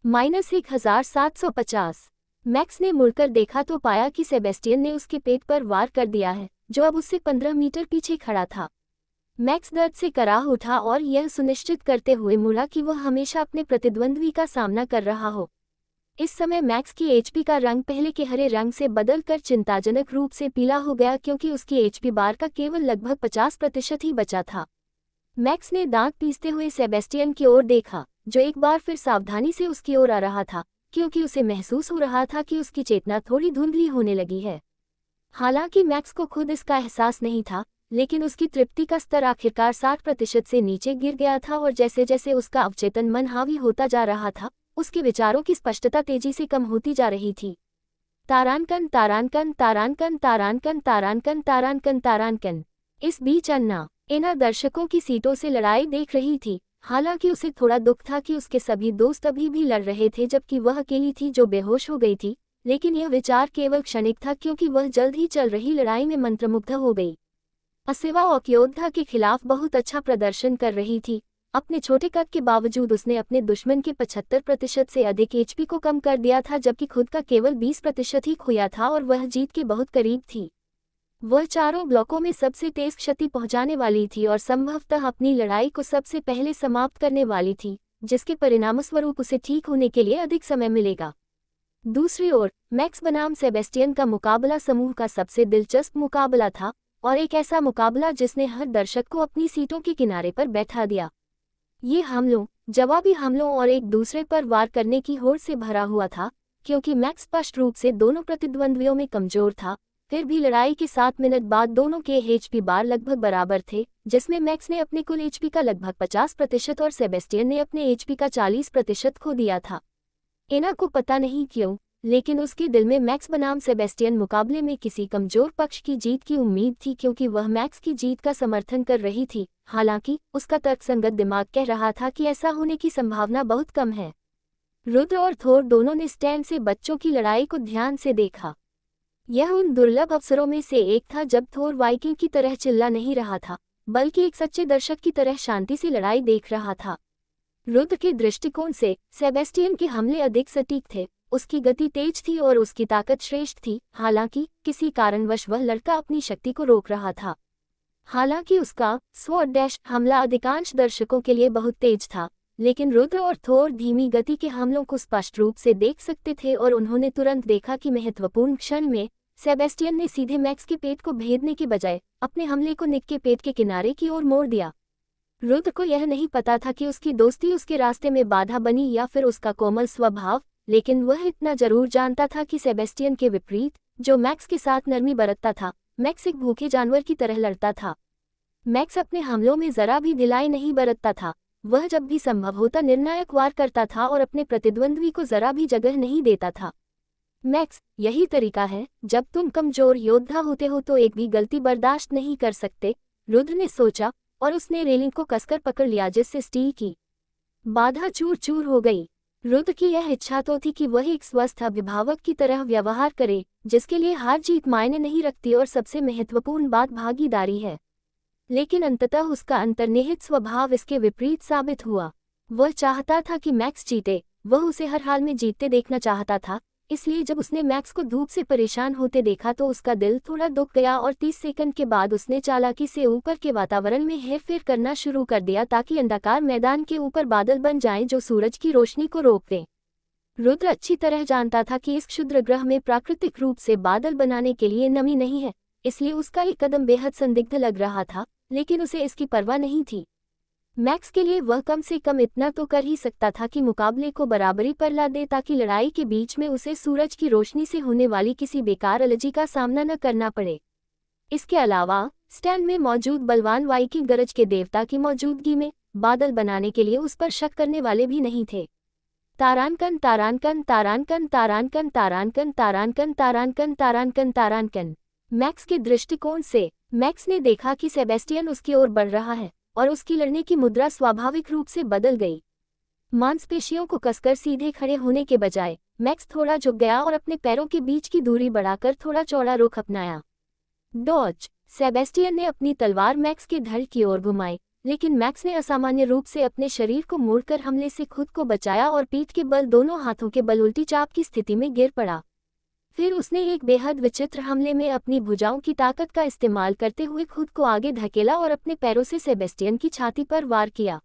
-1750। मैक्स ने मुड़कर देखा तो पाया कि सेबेस्टियन ने उसके पेट पर वार कर दिया है, जो अब उससे 15 मीटर पीछे खड़ा था। मैक्स दर्द से कराह उठा और यह सुनिश्चित करते हुए मुड़ा कि वह हमेशा अपने प्रतिद्वंद्वी का सामना कर रहा हो। इस समय मैक्स की एचपी का रंग पहले के हरे रंग से बदलकर चिंताजनक रूप से पीला हो गया क्योंकि उसकी एचपी बार का केवल लगभग 50% ही बचा था। मैक्स ने दांत पीसते हुए सेबेस्टियन की ओर देखा, जो एक बार फिर सावधानी से उसकी ओर आ रहा था, क्योंकि उसे महसूस हो रहा था कि उसकी चेतना थोड़ी धुंधली होने लगी है। हालांकि मैक्स को खुद इसका एहसास नहीं था, लेकिन उसकी तृप्ति का स्तर आखिरकार 60% से नीचे गिर गया था और जैसे जैसे उसका अवचेतन मन हावी होता जा रहा था, उसके विचारों की स्पष्टता तेजी से कम होती जा रही थी। तारांकन तारांकन तारांकन तारांकन तारांकन तारांकन तारांकन। इस बीच अन्ना एना दर्शकों की सीटों से लड़ाई देख रही थी। हालांकि उसे थोड़ा दुख था कि उसके सभी दोस्त अभी भी लड़ रहे थे जबकि वह अकेली थी जो बेहोश हो गई थी, लेकिन यह विचार केवल क्षणिक था क्योंकि वह जल्द ही चल रही लड़ाई में मंत्रमुग्ध हो गई। असिवा ओक्योद्धा के खिलाफ बहुत अच्छा प्रदर्शन कर रही थी। अपने छोटे कद के बावजूद उसने अपने दुश्मन के 75% से अधिक एचपी को कम कर दिया था, जबकि खुद का केवल 20% ही खोया था और वह जीत के बहुत करीब थी। वह चारों ब्लॉकों में सबसे तेज क्षति पहुंचाने वाली थी और संभवतः अपनी लड़ाई को सबसे पहले समाप्त करने वाली थी, जिसके परिणामस्वरूप उसे ठीक होने के लिए अधिक समय मिलेगा। दूसरी ओर मैक्स बनाम सेबेस्टियन का मुकाबला समूह का सबसे दिलचस्प मुकाबला था और एक ऐसा मुकाबला जिसने हर दर्शक को अपनी सीटों के किनारे पर बैठा दिया। ये हमलों, जवाबी हमलों और एक दूसरे पर वार करने की होड़ से भरा हुआ था, क्योंकि मैक्स स्पष्ट रूप से दोनों प्रतिद्वंद्वियों में कमजोर था। फिर भी लड़ाई के 7 मिनट बाद दोनों के एचपी बार लगभग बराबर थे, जिसमें मैक्स ने अपने कुल एचपी का लगभग 50% और सेबेस्टियन ने अपने एचपी का 40% खो दिया था। एना को पता नहीं क्यों, लेकिन उसके दिल में मैक्स बनाम सेबेस्टियन मुकाबले में किसी कमजोर पक्ष की जीत की उम्मीद थी, क्योंकि वह मैक्स की जीत का समर्थन कर रही थी। हालांकि उसका तर्कसंगत दिमाग कह रहा था कि ऐसा होने की संभावना बहुत कम है। रुद्र और थोर दोनों ने स्टैंड से बच्चों की लड़ाई को ध्यान से देखा। यह उन दुर्लभ अवसरों में से एक था जब थोर वाइकिंग की तरह चिल्ला नहीं रहा था, बल्कि एक सच्चे दर्शक की तरह शांति से लड़ाई देख रहा था। रुद्र के दृष्टिकोण से सेबेस्टियन के हमले अधिक सटीक थे, उसकी गति तेज थी और उसकी ताकत श्रेष्ठ थी। हालांकि किसी कारणवश वह लड़का अपनी शक्ति को रोक रहा था। हालांकि उसका स्वॉर्ड डैश हमला अधिकांश दर्शकों के लिए बहुत तेज था, लेकिन रुद्र और थोर धीमी गति के हमलों को स्पष्ट रूप से देख सकते थे और उन्होंने तुरंत देखा कि महत्वपूर्ण क्षण में सेबेस्टियन ने सीधे मैक्स के पेट को भेदने के बजाय अपने हमले को निक के पेट के किनारे की ओर मोड़ दिया। रुद्र को यह नहीं पता था कि उसकी दोस्ती उसके रास्ते में बाधा बनी या फिर उसका कोमल स्वभाव, लेकिन वह इतना जरूर जानता था कि सेबेस्टियन के विपरीत, जो मैक्स के साथ नरमी बरतता था, मैक्स एक भूखे जानवर की तरह लड़ता था। मैक्स अपने हमलों में जरा भी ढिलाई नहीं बरतता था। वह जब भी संभव होता निर्णायक वार करता था और अपने प्रतिद्वंद्वी को जरा भी जगह नहीं देता था। मैक्स, यही तरीका है, जब तुम कमजोर योद्धा होते हो तो एक भी गलती बर्दाश्त नहीं कर सकते, रुद्र ने सोचा और उसने रेलिंग को कसकर पकड़ लिया जिससे स्टील की बाधा चूर चूर हो गई। रुद्र की यह इच्छा तो थी कि वह एक स्वस्थ अभिभावक की तरह व्यवहार करे, जिसके लिए हार जीत मायने नहीं रखती और सबसे महत्वपूर्ण बात भागीदारी है। लेकिन अंततः उसका अंतर्निहित स्वभाव इसके विपरीत साबित हुआ। वह चाहता था कि मैक्स जीते, वह उसे हर हाल में जीतते देखना चाहता था, इसलिए जब उसने मैक्स को धूप से परेशान होते देखा तो उसका दिल थोड़ा दुख गया और 30 सेकंड के बाद उसने चालाकी से ऊपर के वातावरण में हेरफेर करना शुरू कर दिया ताकि अंडाकार मैदान के ऊपर बादल बन जाएं जो सूरज की रोशनी को रोक दें। रुद्र अच्छी तरह जानता था कि इस क्षुद्र ग्रह में प्राकृतिक रूप से बादल बनाने के लिए नमी नहीं है, इसलिए उसका एक कदम बेहद संदिग्ध लग रहा था, लेकिन उसे इसकी परवाह नहीं थी। मैक्स के लिए वह कम से कम इतना तो कर ही सकता था कि मुकाबले को बराबरी पर ला दे ताकि लड़ाई के बीच में उसे सूरज की रोशनी से होने वाली किसी बेकार एलर्जी का सामना न करना पड़े। इसके अलावा स्टैंड में मौजूद बलवान वाइकिंग गरज के देवता की मौजूदगी में बादल बनाने के लिए उस पर शक करने वाले भी नहीं थे। तारानकन तारानकन तारानकन तारानकन तारानकन तारानकन तारानकन तारानकन तारानकन। मैक्स के दृष्टिकोण से मैक्स ने देखा कि सेबेस्टियन उसकी ओर बढ़ रहा है और उसकी लड़ने की मुद्रा स्वाभाविक रूप से बदल गई। मांसपेशियों को कसकर सीधे खड़े होने के बजाय मैक्स थोड़ा झुक गया और अपने पैरों के बीच की दूरी बढ़ाकर थोड़ा चौड़ा रुख अपनाया। डॉज। सेबेस्टियन ने अपनी तलवार मैक्स के धड़ की ओर घुमाई, लेकिन मैक्स ने असामान्य रूप से अपने शरीर को मोड़कर हमले से खुद को बचाया और पीठ के बल दोनों हाथों के बल उल्टी चाप की स्थिति में गिर पड़ा। फिर उसने एक बेहद विचित्र हमले में अपनी भुजाओं की ताकत का इस्तेमाल करते हुए खुद को आगे धकेला और अपने पैरों से सेबेस्टियन की छाती पर वार किया।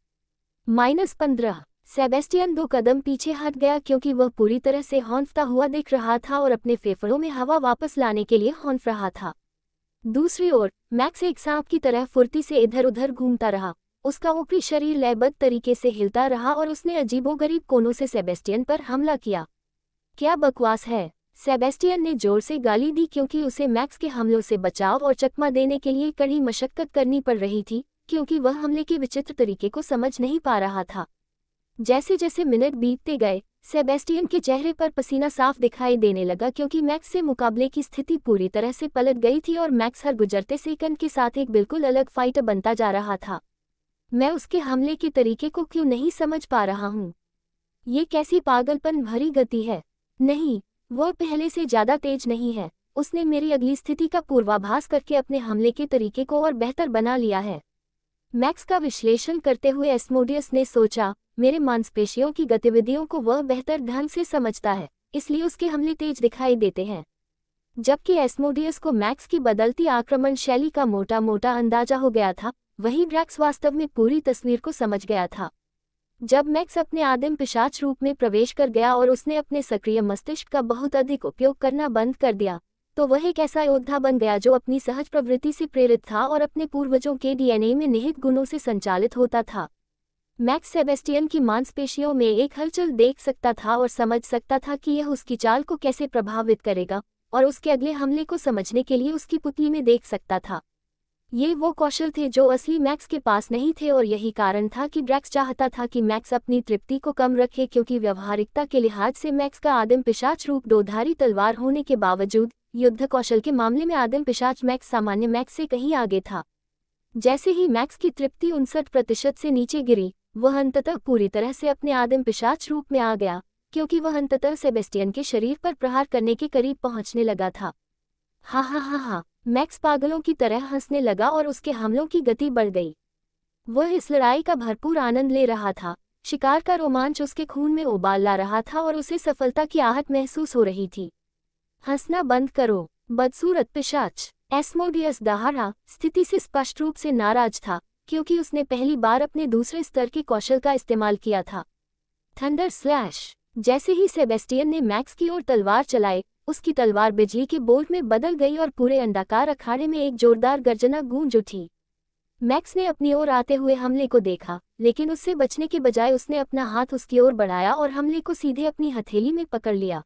-15। सेबेस्टियन 2 कदम पीछे हट गया क्योंकि वह पूरी तरह से हौंफता हुआ दिख रहा था और अपने फेफड़ों में हवा वापस लाने के लिए हौंफ रहा था। दूसरी ओर मैक्स एक सांप की तरह फुर्ती से इधर उधर घूमता रहा। उसका ऊपरी शरीर लयबद्ध तरीके से हिलता रहा और उसने अजीबोगरीब कोनों से सेबेस्टियन पर हमला किया। क्या बकवास है, सेबेस्टियन ने जोर से गाली दी क्योंकि उसे मैक्स के हमलों से बचाव और चकमा देने के लिए कड़ी मशक्कत करनी पड़ रही थी, क्योंकि वह हमले के विचित्र तरीके को समझ नहीं पा रहा था। जैसे जैसे मिनट बीतते गए, सेबेस्टियन के चेहरे पर पसीना साफ दिखाई देने लगा क्योंकि मैक्स से मुकाबले की स्थिति पूरी तरह से पलट गई थी और मैक्स हर गुजरते सेकंड के साथ एक बिल्कुल अलग फाइटर बनता जा रहा था। मैं उसके हमले के तरीके को क्यों नहीं समझ पा रहा हूँ? ये कैसी पागलपन भरी गति है? नहीं, वह पहले से ज्यादा तेज नहीं है। उसने मेरी अगली स्थिति का पूर्वाभास करके अपने हमले के तरीके को और बेहतर बना लिया है। मैक्स का विश्लेषण करते हुए एस्मोडियस ने सोचा, मेरे मांसपेशियों की गतिविधियों को वह बेहतर ढंग से समझता है, इसलिए उसके हमले तेज दिखाई देते हैं। जबकि एस्मोडियस को मैक्स की बदलती आक्रमण शैली का मोटा मोटा अंदाजा हो गया था, वहीं ड्रैक्स वास्तव में पूरी तस्वीर को समझ गया था। जब मैक्स अपने आदिम पिशाच रूप में प्रवेश कर गया और उसने अपने सक्रिय मस्तिष्क का बहुत अधिक उपयोग करना बंद कर दिया, तो वह एक ऐसा योद्धा बन गया जो अपनी सहज प्रवृत्ति से प्रेरित था और अपने पूर्वजों के डीएनए में निहित गुणों से संचालित होता था। मैक्स सेबेस्टियन की मांसपेशियों में एक हलचल देख सकता था और समझ सकता था कि यह उसकी चाल को कैसे प्रभावित करेगा, और उसके अगले हमले को समझने के लिए उसकी पुतली में देख सकता था। ये वो कौशल थे जो असली मैक्स के पास नहीं थे और यही कारण था कि ड्रैक्स चाहता था कि मैक्स अपनी तृप्ति को कम रखे, क्योंकि व्यावहारिकता के लिहाज से मैक्स का आदिम पिशाच रूप दोधारी तलवार होने के बावजूद युद्ध कौशल के मामले में आदिम पिशाच मैक्स सामान्य मैक्स से कहीं आगे था। जैसे ही मैक्स की तृप्ति 59% से नीचे गिरी, वह अंततः पूरी तरह से अपने आदिम पिशाच रूप में आ गया, क्योंकि वह अंततः सेबेस्टियन के शरीर पर प्रहार करने के करीब पहुंचने लगा था। हा हा हा हा, मैक्स पागलों की तरह हंसने लगा और उसके हमलों की गति बढ़ गई। वह इस लड़ाई का भरपूर आनंद ले रहा था। शिकार का रोमांच उसके खून में उबाल ला रहा था और उसे सफलता की आहट महसूस हो रही थी। हंसना बंद करो, बदसूरत पिशाच। एस्मोडियस दहाड़ा स्थिति से स्पष्ट रूप से नाराज था, क्योंकि उसने पहली बार अपने दूसरे स्तर के कौशल का इस्तेमाल किया था, थंडर स्लैश। जैसे ही सेबेस्टियन ने मैक्स की ओर तलवार चलाई, उसकी तलवार बिजली के बोल्ट में बदल गई और पूरे अंडाकार अखाड़े में एक जोरदार गर्जना गूंज उठी। मैक्स ने अपनी ओर आते हुए हमले को देखा, लेकिन उससे बचने के बजाय उसने अपना हाथ उसकी ओर बढ़ाया और हमले को सीधे अपनी हथेली में पकड़ लिया।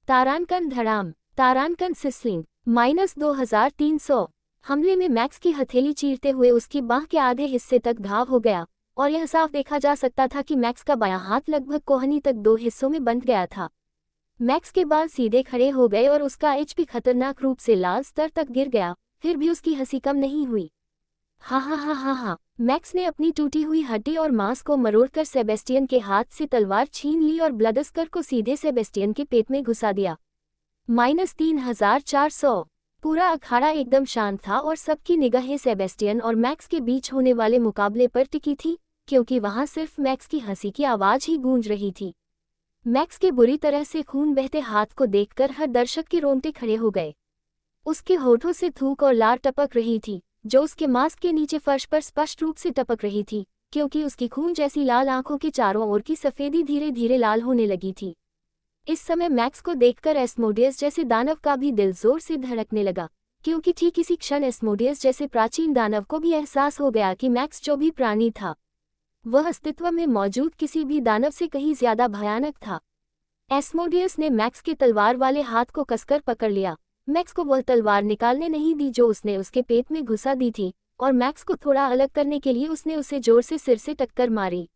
तारानकन धड़ाम, तारानकन सिस्लिंग, -2300। हमले में मैक्स की हथेली चीरते हुए उसकी बाह के आधे हिस्से तक घाव हो गया, और यह साफ देखा जा सकता था कि मैक्स का बायां हाथ लगभग कोहनी तक 2 हिस्सों में बंट गया था। मैक्स के बाल सीधे खड़े हो गए और उसका एचपी खतरनाक रूप से लाल स्तर तक गिर गया, फिर भी उसकी हंसी कम नहीं हुई। हा हा हा हा हा, मैक्स ने अपनी टूटी हुई हड्डी और मांस को मरोड़कर सेबेस्टियन के हाथ से तलवार छीन ली और ब्लडस्कर को सीधे सेबेस्टियन के पेट में घुसा दिया। -3400। पूरा अखाड़ा एकदम शांत था और सबकी निगाहें सेबेस्टियन और मैक्स के बीच होने वाले मुकाबले पर टिकी थी, क्योंकि वहां सिर्फ मैक्स की हंसी की आवाज ही गूंज रही थी। मैक्स के बुरी तरह से खून बहते हाथ को देखकर हर दर्शक के रोंगटे खड़े हो गए। उसके होठों से थूक और लार टपक रही थी, जो उसके मास्क के नीचे फर्श पर स्पष्ट रूप से टपक रही थी, क्योंकि उसकी खून जैसी लाल आंखों के चारों ओर की सफेदी धीरे धीरे लाल होने लगी थी। इस समय मैक्स को देखकर एस्मोडियस जैसे दानव का भी दिल जोर से धड़कने लगा, क्योंकि ठीक इसी क्षण एस्मोडियस जैसे प्राचीन दानव को भी एहसास हो गया कि मैक्स जो भी प्राणी था, वह अस्तित्व में मौजूद किसी भी दानव से कहीं ज्यादा भयानक था। एस्मोडियस ने मैक्स के तलवार वाले हाथ को कसकर पकड़ लिया। मैक्स को वह तलवार निकालने नहीं दी जो उसने उसके पेट में घुसा दी थी, और मैक्स को थोड़ा अलग करने के लिए उसने उसे जोर से सिर से टक्कर मारी।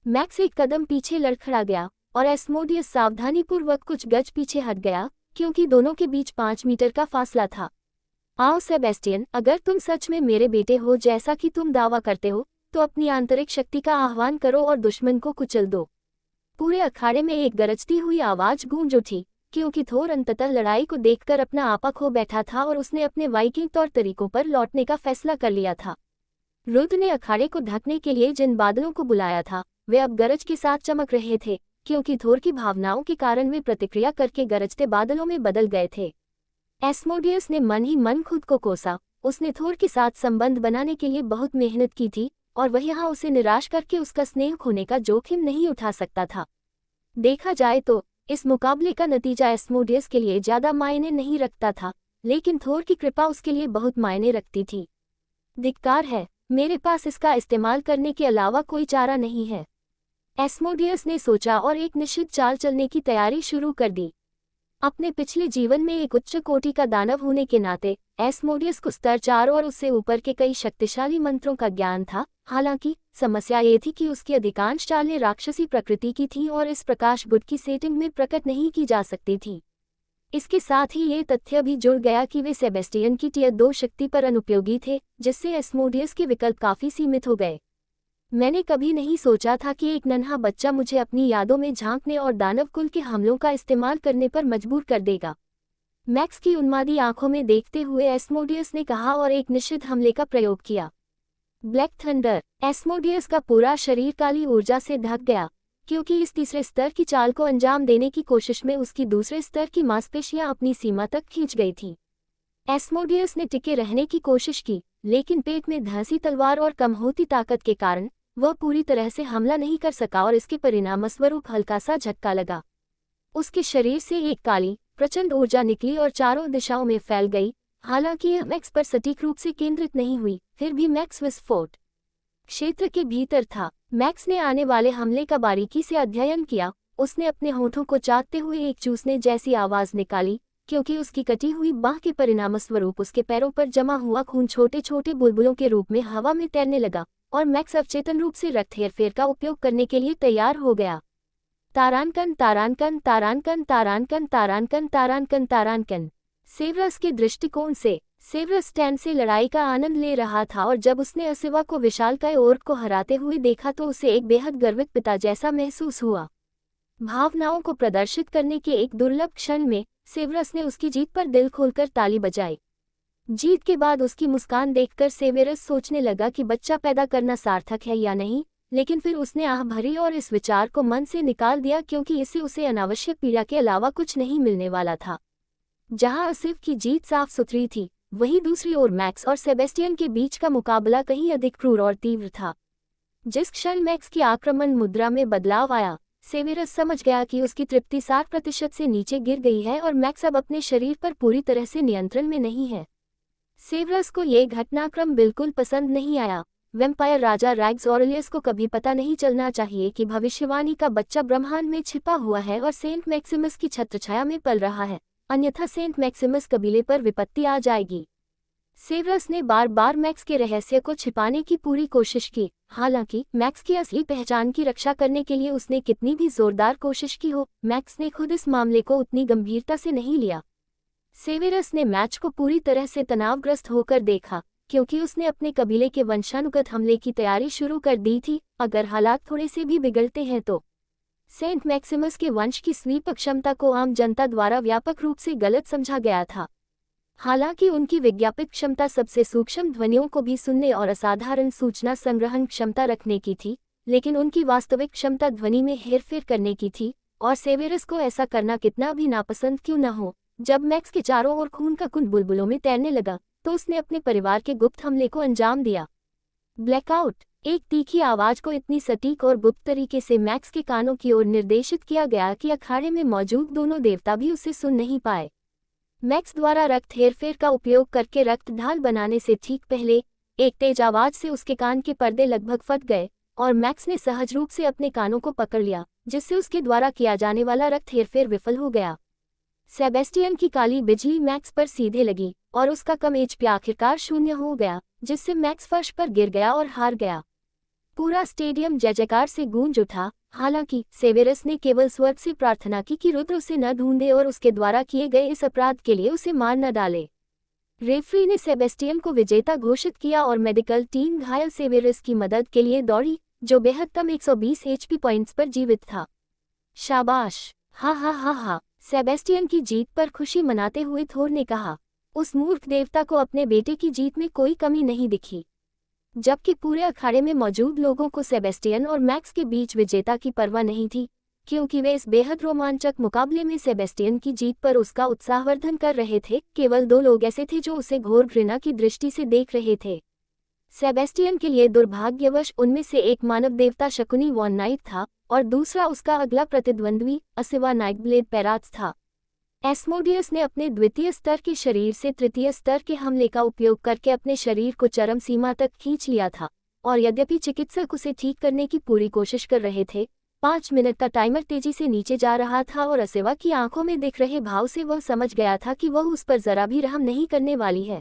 मैक्स एक कदम पीछे लड़खड़ा गया और एस्मोडियस सावधानीपूर्वक कुछ गज पीछे हट गया, क्योंकि दोनों के बीच 5 मीटर का फासला था। आओ सेबेस्टियन, अगर तुम सच में मेरे बेटे हो जैसा कि तुम दावा करते हो, तो अपनी आंतरिक शक्ति का आह्वान करो और दुश्मन को कुचल दो। पूरे अखाड़े में एक गरजती हुई आवाज गूंज उठी, क्योंकि थोर अंततः लड़ाई को देखकर अपना आपा खो बैठा था और उसने अपने वाइकिंग तौर तरीकों पर लौटने का फैसला कर लिया था। रुद्र ने अखाड़े को ढकने के लिए जिन बादलों को बुलाया था, वे अब गरज के साथ चमक रहे थे, क्योंकि थोर की भावनाओं के कारण वे प्रतिक्रिया करके गरजते बादलों में बदल गए थे। एस्मोडियस ने मन ही मन खुद को कोसा। उसने थोर के साथ संबंध बनाने के लिए बहुत मेहनत की थी, और वह यहाँ उसे निराश करके उसका स्नेह खोने का जोखिम नहीं उठा सकता था। देखा जाए तो इस मुकाबले का नतीजा एस्मोडियस के लिए ज्यादा मायने नहीं रखता था, लेकिन थोर की कृपा उसके लिए बहुत मायने रखती थी। धिक्कार है, मेरे पास इसका इस्तेमाल करने के अलावा कोई चारा नहीं है, एस्मोडियस ने सोचा और एक निश्चित चाल चलने की तैयारी शुरू कर दी। अपने पिछले जीवन में एक उच्च कोटि का दानव होने के नाते एस्मोडियस को स्तर 4 और उससे ऊपर के कई शक्तिशाली मंत्रों का ज्ञान था। हालांकि समस्या ये थी कि उसकी अधिकांश चालें राक्षसी प्रकृति की थीं और इस प्रकाश गुट की सेटिंग में प्रकट नहीं की जा सकती थी। इसके साथ ही ये तथ्य भी जुड़ गया कि वे सेबेस्टियन की टियर 2 शक्ति पर अनुपयोगी थे, जिससे एस्मोडियस के विकल्प काफी सीमित हो गए। मैंने कभी नहीं सोचा था कि एक नन्हा बच्चा मुझे अपनी यादों में झांकने और दानव कुल के हमलों का इस्तेमाल करने पर मजबूर कर देगा, मैक्स की उन्मादी आंखों में देखते हुए एस्मोडियस ने कहा और एक निश्चित हमले का प्रयोग किया। Black thunder. एस्मोडियस का पूरा शरीर काली ऊर्जा से ढक गया, क्योंकि इस तीसरे स्तर की चाल को अंजाम देने की कोशिश में उसकी दूसरे स्तर की मांसपेशियां अपनी सीमा तक खींच गई थीं। एस्मोडियस ने टिके रहने की कोशिश की, लेकिन पेट में धंसी तलवार और कम होती ताकत के कारण वह पूरी तरह से हमला नहीं कर सका और इसके परिणामस्वरूप हल्का सा झटका लगा। उसके शरीर से एक काली प्रचंड ऊर्जा निकली और चारों दिशाओं में फैल गई। हालांकि यह मैक्स पर सटीक रूप से केंद्रित नहीं हुई, फिर भी मैक्स विस्फोट क्षेत्र के भीतर था। मैक्स ने आने वाले हमले का बारीकी से अध्ययन किया। उसने अपने होठों को चाटते हुए एक चूसने जैसी आवाज निकाली, क्योंकि उसकी कटी हुई बांह के परिणामस्वरूप उसके पैरों पर जमा हुआ खून छोटे छोटे बुलबुलों के रूप में हवा में तैरने लगा और मैक्स अवचेतन रूप से रक्त हेरफेर का उपयोग करने के लिए तैयार हो गया। तारानकन तारानकन तारानकन तारानकन तारानकन तारानकन तारानकन। सेवरस के दृष्टिकोण से सेवरस स्टैंड से लड़ाई का आनंद ले रहा था, और जब उसने असिवा को विशालकाय ओर्क को हराते हुए देखा तो उसे एक बेहद गर्वित पिता जैसा महसूस हुआ। भावनाओं को प्रदर्शित करने के एक दुर्लभ क्षण में सेवरस ने उसकी जीत पर दिल खोलकर ताली बजाई। जीत के बाद उसकी मुस्कान देखकर सेवेरस सोचने लगा कि बच्चा पैदा करना सार्थक है या नहीं, लेकिन फिर उसने आह भरी और इस विचार को मन से निकाल दिया, क्योंकि इससे उसे अनावश्यक पीड़ा के अलावा कुछ नहीं मिलने वाला था। जहां असिव की जीत साफ सुथरी थी, वहीं दूसरी ओर मैक्स और सेबेस्टियन के बीच का मुकाबला कहीं अधिक क्रूर और तीव्र था। जिस क्षण मैक्स की आक्रमण मुद्रा में बदलाव आया, सेवेरस समझ गया कि उसकी तृप्ति 60% से नीचे गिर गई है और मैक्स अब अपने शरीर पर पूरी तरह से नियंत्रण में नहीं है। सेवरस को यह घटनाक्रम बिल्कुल पसंद नहीं आया। वेम्पायर राजा रैग्स ऑरेलियस को कभी पता नहीं चलना चाहिए कि भविष्यवाणी का बच्चा ब्रह्मांड में छिपा हुआ है और सेंट मैक्सिमस की छत्रछाया में पल रहा है, अन्यथा सेंट मैक्सिमस कबीले पर विपत्ति आ जाएगी। सेवरस ने बार बार मैक्स के रहस्य को छिपाने की पूरी कोशिश की। हालांकि मैक्स की असली पहचान की रक्षा करने के लिए उसने कितनी भी जोरदार कोशिश की हो, मैक्स ने खुद इस मामले को उतनी गंभीरता से नहीं लिया। सेवेरस ने मैच को पूरी तरह से तनावग्रस्त होकर देखा, क्योंकि उसने अपने कबीले के वंशानुगत हमले की तैयारी शुरू कर दी थी। अगर हालात थोड़े से भी बिगड़ते हैं तो सेंट मैक्सिमस के वंश की स्वीप क्षमता को आम जनता द्वारा व्यापक रूप से गलत समझा गया था। हालांकि उनकी विज्ञापित क्षमता सबसे सूक्ष्म ध्वनियों को भी सुनने और असाधारण सूचना संग्रहण क्षमता रखने की थी, लेकिन उनकी वास्तविक क्षमता ध्वनि में हेरफेर करने की थी। और सेवेरस को ऐसा करना कितना भी नापसंद क्यों न हो। जब मैक्स के चारों ओर खून का कुंड बुलबुलों में तैरने लगा तो उसने अपने परिवार के गुप्त हमले को अंजाम दिया। ब्लैकआउट। एक तीखी आवाज को इतनी सटीक और गुप्त तरीके से मैक्स के कानों की ओर निर्देशित किया गया कि अखाड़े में मौजूद दोनों देवता भी उसे सुन नहीं पाए। मैक्स द्वारा रक्त हेरफेर का उपयोग करके रक्त ढाल बनाने से ठीक पहले एक तेज आवाज से उसके कान के पर्दे लगभग फट गए और मैक्स ने सहज रूप से अपने कानों को पकड़ लिया, जिससे उसके द्वारा किया जाने वाला रक्त हेरफेर विफल हो गया। सेबेस्टियन की काली बिजली मैक्स पर सीधे लगी और उसका कम एचपी आखिरकार शून्य हो गया, जिससे मैक्स फर्श पर गिर गया और हार गया। पूरा स्टेडियम जय जयकार से गूंज उठा। हालांकि सेवेरस ने केवल स्वर्ग से प्रार्थना की कि रुद्र उसे न ढूंढे और उसके द्वारा किए गए इस अपराध के लिए उसे मार न डाले। रेफरी ने सेबेस्टियन को विजेता घोषित किया और मेडिकल टीम घायल सेवेरस की मदद के लिए दौड़ी, जो बेहद कम 120 एचपी पॉइंट्स पर जीवित था। शाबाश, हा हा हा हा, सेबेस्टियन की जीत पर खुशी मनाते हुए थोर ने कहा। उस मूर्ख देवता को अपने बेटे की जीत में कोई कमी नहीं दिखी। जबकि पूरे अखाड़े में मौजूद लोगों को सेबेस्टियन और मैक्स के बीच विजेता की परवाह नहीं थी, क्योंकि वे इस बेहद रोमांचक मुकाबले में सेबेस्टियन की जीत पर उसका उत्साहवर्धन कर रहे थे। केवल 2 लोग ऐसे थे जो उसे घोर घृणा की दृष्टि से देख रहे थे। सेबेस्टियन के लिए दुर्भाग्यवश उनमें से एक मानव देवता शकुनी वॉन नाइट था और दूसरा उसका अगला प्रतिद्वंद्वी असिवा नाइटब्लेड पेरात्स था। एस्मोडियस ने अपने द्वितीय स्तर के शरीर से तृतीय स्तर के हमले का उपयोग करके अपने शरीर को चरम सीमा तक खींच लिया था, और यद्यपि चिकित्सक उसे ठीक करने की पूरी कोशिश कर रहे थे, 5 मिनट का टाइमर तेजी से नीचे जा रहा था और असिवा की आंखों में दिख रहे भाव से वह समझ गया था कि वह उस पर जरा भी रहम नहीं करने वाली है।